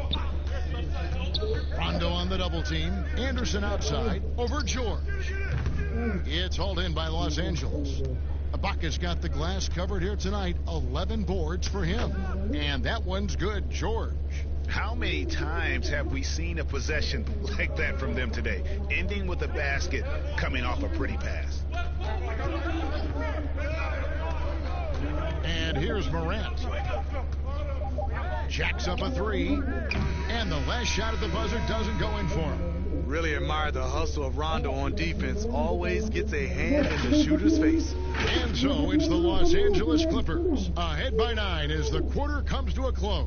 Rondo on the double team. Anderson outside. Over George. It's hauled in by Los Angeles. Ibaka's got the glass covered here tonight. 11 boards for him. And that one's good, George. How many times have we seen a possession like that from them today? Ending with a basket, coming off a pretty pass. And here's Morant. Jacks up a 3. And the last shot at the buzzer doesn't go in for him. Really admire the hustle of Rondo on defense. Always gets a hand in the shooter's face. And so it's the Los Angeles Clippers ahead by 9 as the quarter comes to a close.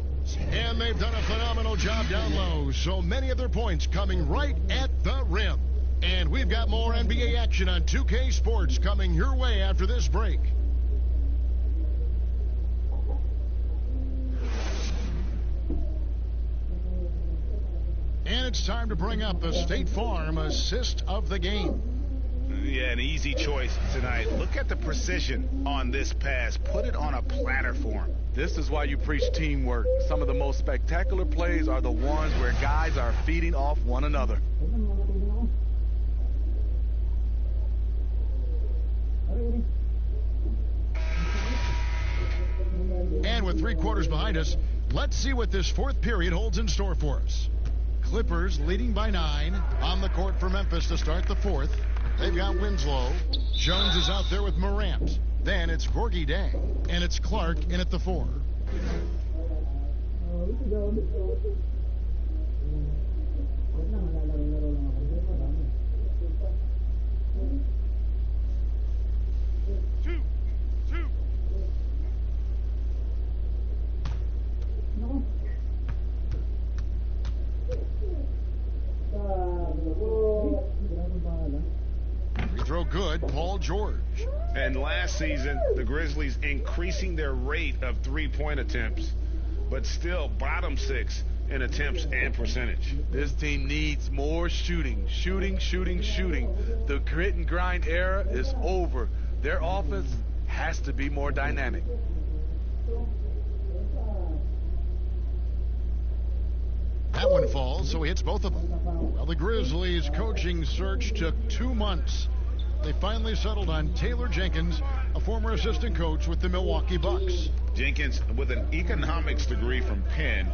And they've done a phenomenal job down low. So many of their points coming right at the rim. And we've got more NBA action on 2K Sports coming your way after this break. And it's time to bring up the State Farm assist of the game. Yeah, an easy choice tonight. Look at the precision on this pass. Put it on a platter for him. This is why you preach teamwork. Some of the most spectacular plays are the ones where guys are feeding off one another. And with 3 quarters behind us, let's see what this fourth period holds in store for us. Clippers leading by 9 on the court for Memphis to start the fourth. They've got Winslow. Jones is out there with Morant. Then it's Gorgie Dang. And it's Clark in at the 4. no good, Paul George. And last season, the Grizzlies increasing their rate of three-point attempts, but still bottom 6 in attempts and percentage. This team needs more shooting. Shooting. The grit and grind era is over. Their offense has to be more dynamic. That one falls, so he hits both of them. Well, the Grizzlies' coaching search took 2 months. They finally settled on Taylor Jenkins, a former assistant coach with the Milwaukee Bucks. Jenkins, with an economics degree from Penn,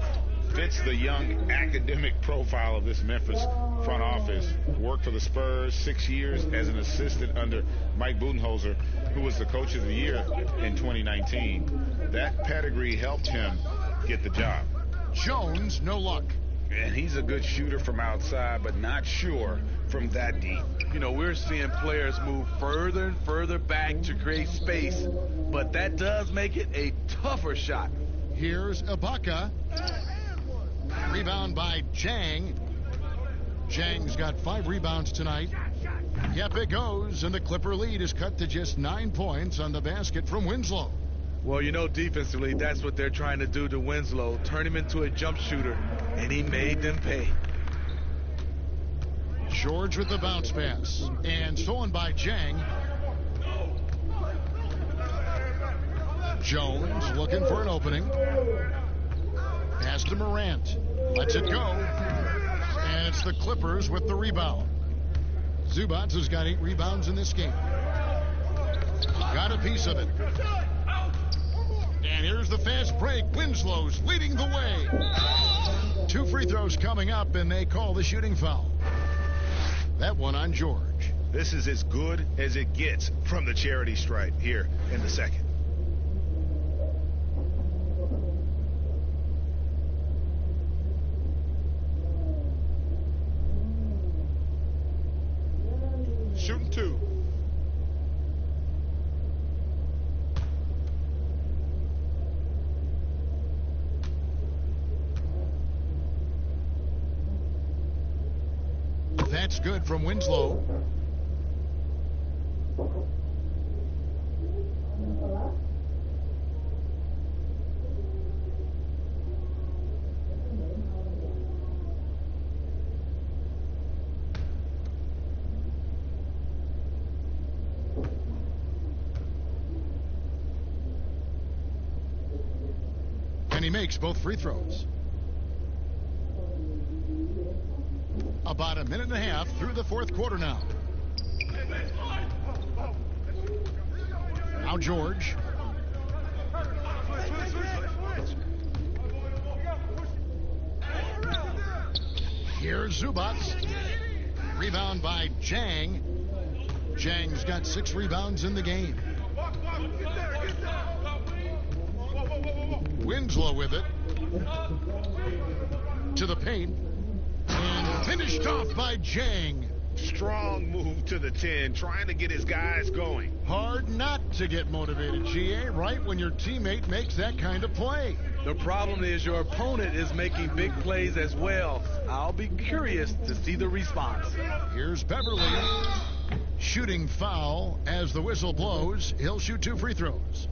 fits the young academic profile of this Memphis front office. Worked for the Spurs 6 years as an assistant under Mike Budenholzer, who was the coach of the year in 2019. That pedigree helped him get the job. Jones, no luck. And he's a good shooter from outside, but not sure from that deep. You know, we're seeing players move further and further back to create space, but that does make it a tougher shot. Here's Ibaka. Rebound by Jang. Jang's got 5 rebounds tonight. Yep, it goes, and the Clipper lead is cut to just 9 points on the basket from Winslow. Well, you know, defensively, that's what they're trying to do to Winslow, turn him into a jump shooter, and he made them pay. George with the bounce pass, and stolen by Jang. Jones looking for an opening. Pass to Morant. Lets it go. And it's the Clippers with the rebound. Zubac has got 8 rebounds in this game. Got a piece of it. And here's the fast break. Winslow's leading the way. 2 free throws coming up, and they call the shooting foul. That one on George. This is as good as it gets from the charity stripe here in the second. Shooting 2. That's good from Winslow. And he makes both free throws. About a minute and a half through the 4th quarter now. Now George. Here's Zubac. Rebound by Jang. Jang's got 6 rebounds in the game. Winslow with it. To the paint. And finished off by Jang. Strong move to the 10, trying to get his guys going. Hard not to get motivated, GA, right when your teammate makes that kind of play. The problem is your opponent is making big plays as well. I'll be curious to see the response. Here's Beverly. Shooting foul as the whistle blows. He'll shoot 2 free throws.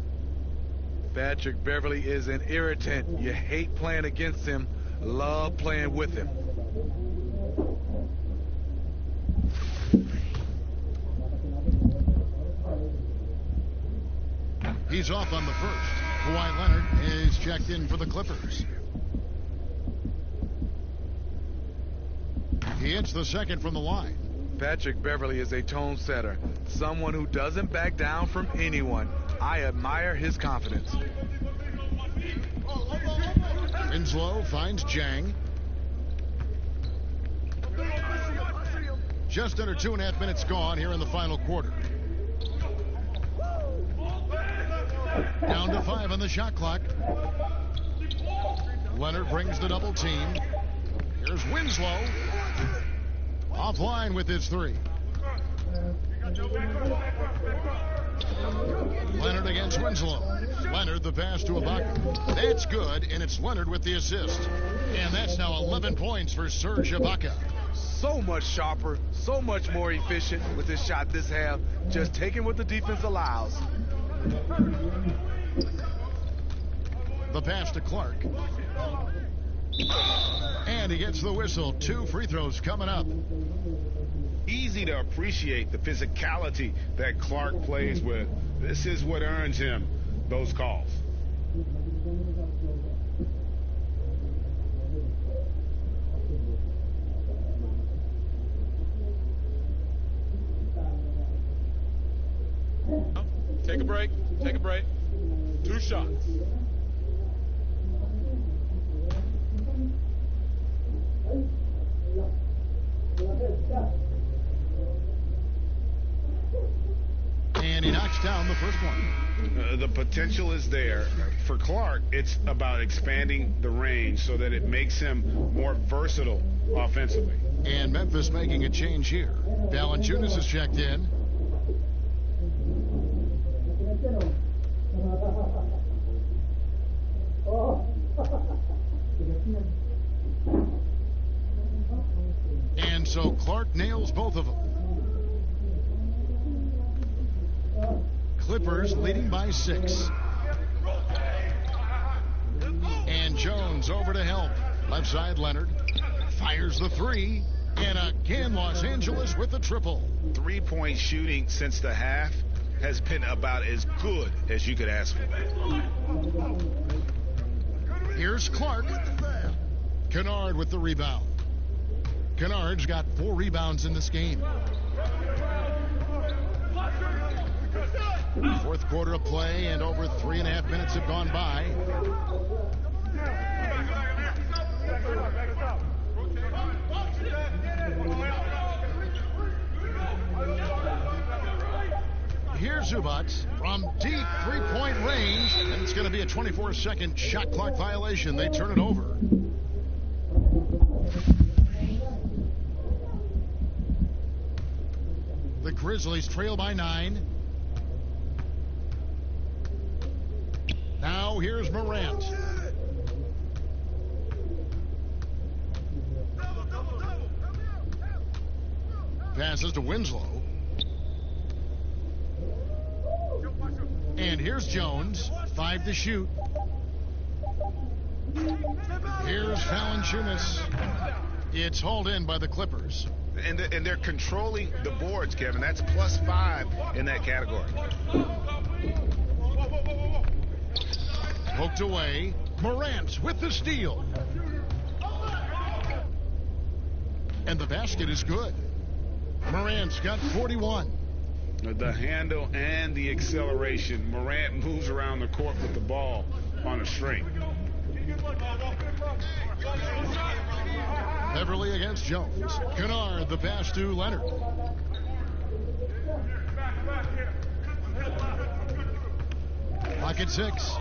Patrick Beverly is an irritant. You hate playing against him, love playing with him. He's off on the first. Kawhi Leonard is checked in for the Clippers. He hits the second from the line. Patrick Beverly is a tone setter, someone who doesn't back down from anyone. I admire his confidence. Winslow finds Jang. Just under 2.5 minutes gone here in the final quarter. Down to 5 on the shot clock. Leonard brings the double team. Here's Winslow. Offline with his 3. Leonard against Winslow. Leonard the pass to Ibaka. That's good, and it's Leonard with the assist. And that's now 11 points for Serge Ibaka. so much sharper, so much more efficient with his shot this half, just taking what the defense allows. The pass to Clark. And he gets the whistle. 2 free throws coming up. Easy to appreciate the physicality that Clark plays with. This is what earns him those calls. Take a break. Take a break. 2 shots. And he knocks down the first one. The potential is there. For Clark, it's about expanding the range so that it makes him more versatile offensively. And Memphis making a change here. Valanciunas is checked in. And so Clark nails both of them. Clippers leading by 6. And Jones over to help. Left side, Leonard fires the 3. And again, Los Angeles with the triple. 3-point shooting since the half has been about as good as you could ask for. Here's Clark. Kennard with the rebound. Kennard's got 4 rebounds in this game. 4th quarter of play, and over 3.5 minutes have gone by. Here's Zubac from deep 3-point range, and it's going to be a 24-second shot clock violation. They turn it over. The Grizzlies trail by 9. Now here's Morant. Passes to Winslow. And here's Jones. 5 to shoot. Here's Valanciunas. It's hauled in by the Clippers. And they're controlling the boards, Kevin. That's +5 in that category. Poked away. Morant with the steal. And the basket is good. Morant's got 41. The handle and the acceleration. Morant moves around the court with the ball on a string. Beverly against Jones. Kennard, the pass to Leonard. Pocket 6.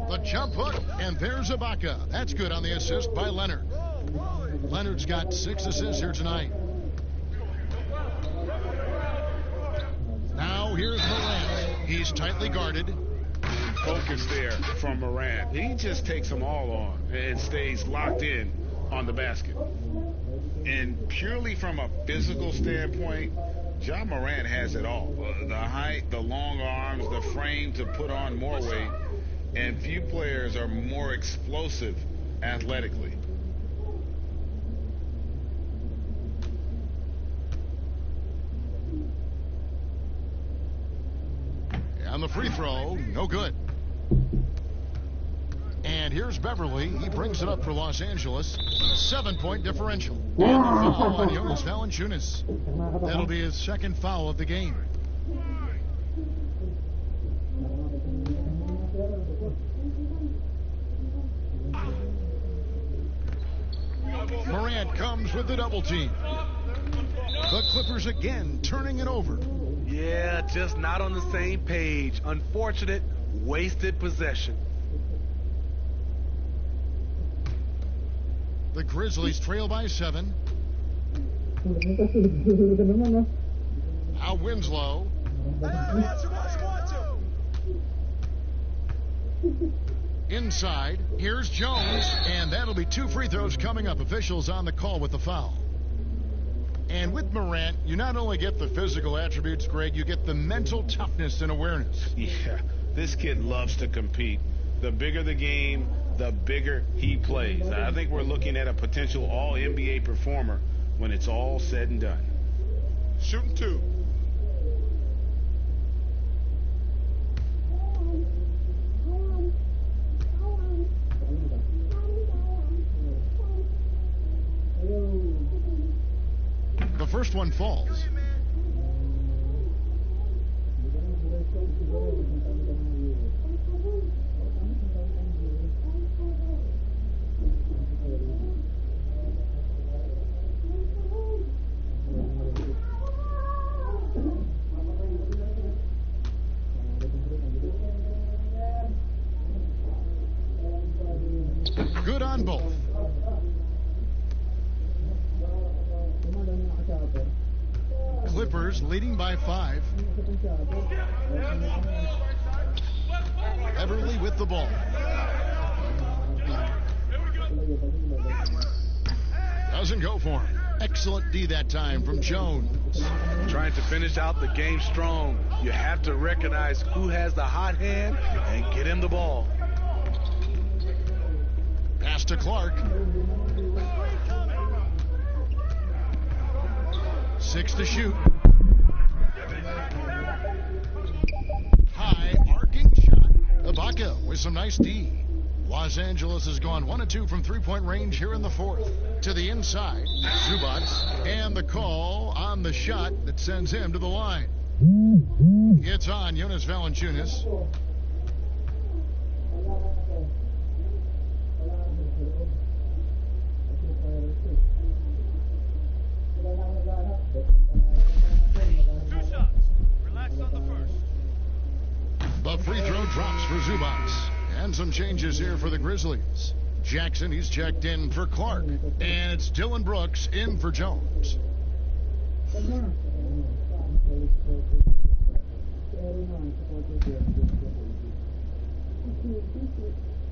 The jump hook, and there's Ibaka. That's good on the assist by Leonard. Leonard's got 6 assists here tonight. Now here's Morant. He's tightly guarded. Focus there from Morant. He just takes them all on and stays locked in on the basket. And purely from a physical standpoint, Ja Morant has it all. The height, the long arms, the frame to put on more weight. And few players are more explosive athletically. On the free throw, no good. And here's Beverly. He brings it up for Los Angeles. 7-point differential. And the foul on Jonas Valanciunas. That'll be his 2nd foul of the game. Morant comes with the double team. The Clippers again turning it over. Yeah, just not on the same page. Unfortunate, wasted possession. The Grizzlies trail by 7. Now Winslow. Inside, here's Jones, and that'll be 2 free throws coming up. Officials on the call with the foul. And with Morant, you not only get the physical attributes, Greg, you get the mental toughness and awareness. Yeah, this kid loves to compete. The bigger the game, the bigger he plays. I think we're looking at a potential all-NBA performer when it's all said and done. Shooting 2. The first one falls. Good on both. Clippers leading by 5. Beverly with the ball. Doesn't go for him. Excellent D that time from Jones. Trying to finish out the game strong. You have to recognize who has the hot hand and get him the ball. Pass to Clark. 6 to shoot. High arcing shot. Ibaka with some nice D. Los Angeles has gone 1 of 2 from 3-point range here in the fourth. To the inside, Zubac, and the call on the shot that sends him to the line. It's on Jonas Valanciunas. The free throw drops for Zubac. And some changes here for the Grizzlies. Jackson, he's checked in for Clark. And it's Dylan Brooks in for Jones.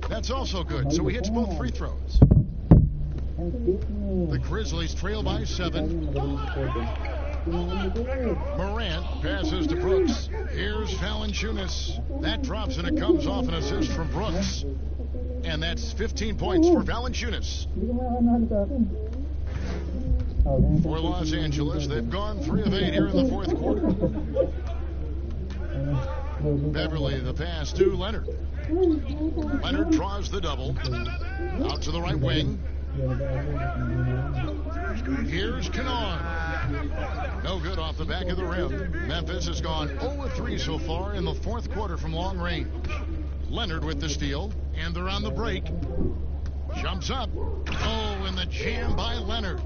That's also good, so he hits both free throws. The Grizzlies trail by 7. Morant passes to Brooks. Here's Valanciunas. That drops, and it comes off an assist from Brooks. And that's 15 points for Valanciunas. For Los Angeles, they've gone 3 of 8 here in the fourth quarter. Beverly, the pass to Leonard. Leonard draws the double. Out to the right wing. Here's Kennard. No good off the back of the rim. Memphis has gone 0-3 so far in the fourth quarter from long range. Leonard with the steal, and they're on the break. Jumps up. Oh, and the jam by Leonard.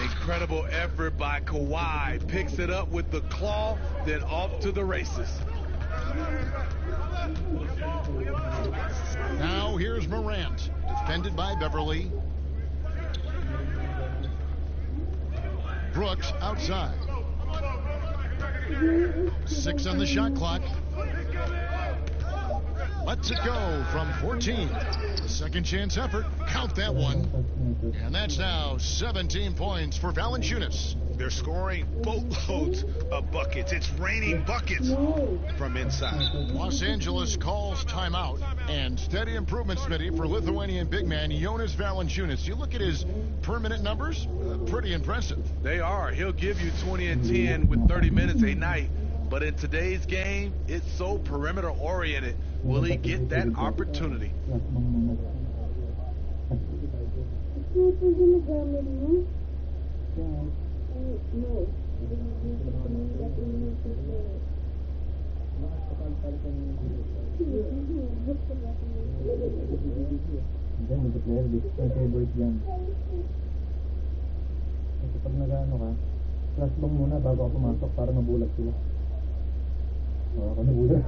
Incredible effort by Kawhi. Picks it up with the claw, then off to the races. Now here's Morant, defended by Beverly. Brooks outside. 6 on the shot clock. Lets it go from 14. A second chance effort. Count that one. And that's now 17 points for Valanciunas. They're scoring boatloads of buckets. It's raining buckets from inside. Los Angeles calls timeout. And steady improvement, Smitty, for Lithuanian big man Jonas Valanciunas. You look at his per-minute numbers, pretty impressive. They are. He'll give you 20 and 10 with 30 minutes a night. But in today's game, it's so perimeter-oriented. Will he get that opportunity? Kasi pag nag-ano ka, flash bang muna bago ako pumasok para mabulag sila. Ako nabulag.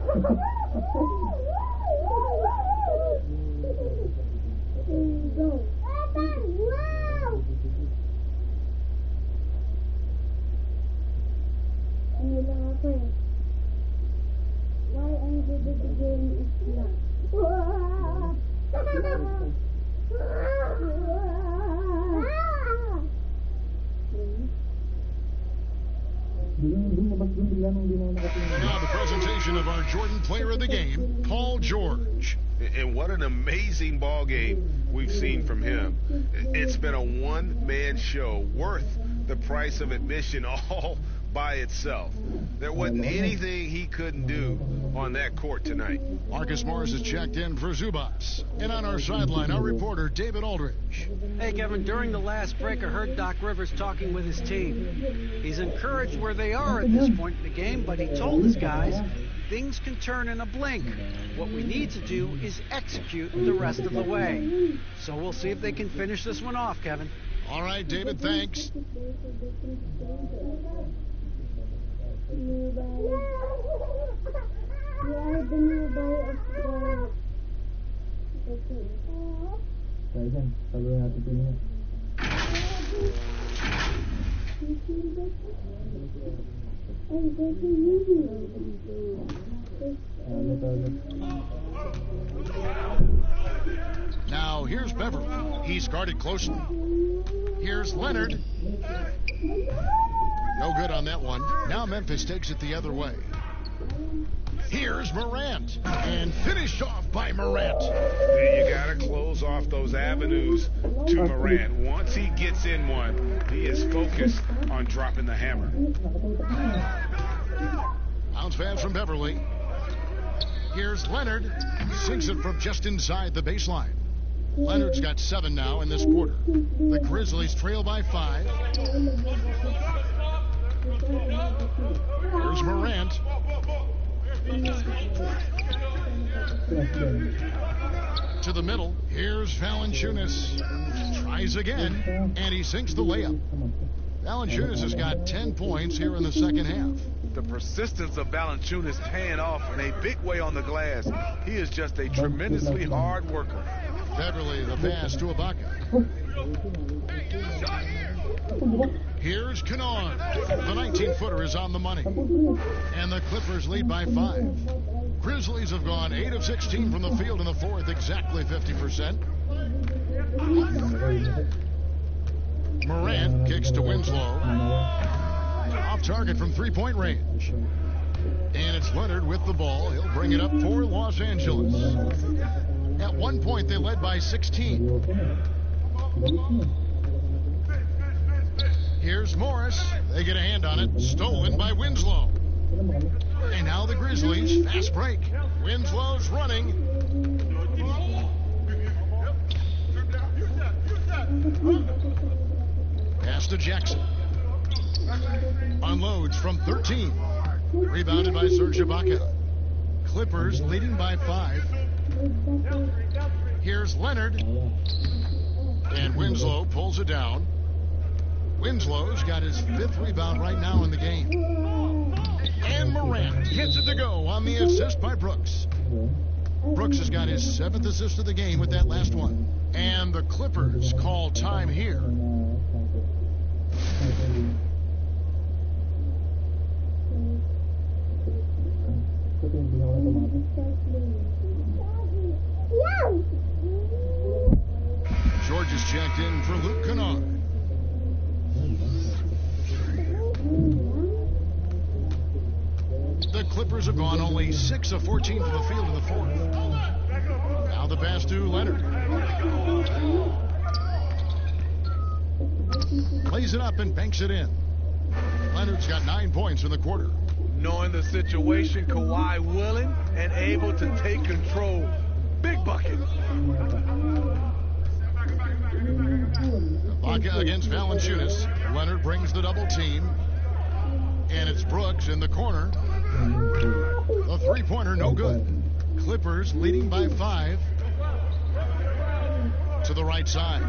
Why I'm good at the game is not. Now the presentation of our Jordan Player of the Game, Paul George. And what an amazing ball game we've seen from him. It's been a one-man show worth the price of admission all by itself. There wasn't anything he couldn't do on that court tonight. Marcus Morris is checked in for Zubas. And on our sideline, our reporter, David Aldridge. Hey, Kevin, during the last break, I heard Doc Rivers talking with his team. He's encouraged where they are at this point in the game, but he told his guys things can turn in a blink. What we need to do is execute the rest of the way. So we'll see if they can finish this one off, Kevin. All right, David, thanks. Now here's Beverly. He's guarded closely. Here's Leonard. No good on that one. Now Memphis takes it the other way. Here's Morant. And finished off by Morant. You got to close off those avenues to Morant. Once he gets in one, he is focused on dropping the hammer. Bounce pass from Beverly. Here's Leonard. Sinks it from just inside the baseline. Leonard's got 7 now in this quarter. The Grizzlies trail by 5. Here's Morant. To the middle. Here's Valanciunas. Tries again, and he sinks the layup. Valanciunas has got 10 points here in the second half. The persistence of Valanciunas paying off in a big way on the glass. He is just a tremendously hard worker. Beverly, the pass to Ibaka. Here's Kennard. The 19-footer is on the money. And the Clippers lead by 5. Grizzlies have gone 8 of 16 from the field in the fourth, exactly 50%. Morant kicks to Winslow. Off target from three-point range. And it's Leonard with the ball. He'll bring it up for Los Angeles. At one point, they led by 16. Here's Morris. They get a hand on it. Stolen by Winslow. And now the Grizzlies. Fast break. Winslow's running. Pass to Jackson. Unloads from 13. Rebounded by Serge Ibaka. Clippers leading by 5. Here's Leonard. And Winslow pulls it down. Winslow's got his 5th rebound right now in the game. And Morant gets it to go on the assist by Brooks. Brooks has got his 7th assist of the game with that last one. And the Clippers call time here. George is checked in for Luke Kennard. The Clippers have gone only 6 of 14 from the field in the fourth. Now the pass to Leonard. Plays it up and banks it in. Leonard's got 9 points in the quarter. Knowing the situation, Kawhi willing and able to take control. Big bucket. Ibaka against Valanciunas. Leonard brings the double team. And it's Brooks in the corner. The three-pointer no good. Clippers leading by 5. To the right side.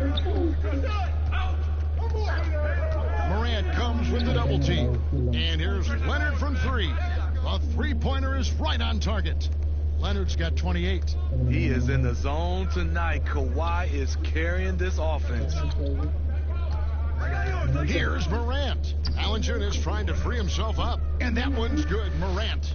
Morant comes with the double team. And here's Leonard from 3. The three-pointer is right on target. Leonard's got 28. He is in the zone tonight. Kawhi is carrying this offense. Here's Morant. Valanciunas trying to free himself up. And that one's good. Morant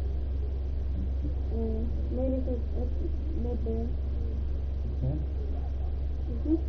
May resort at Medbay. Okay.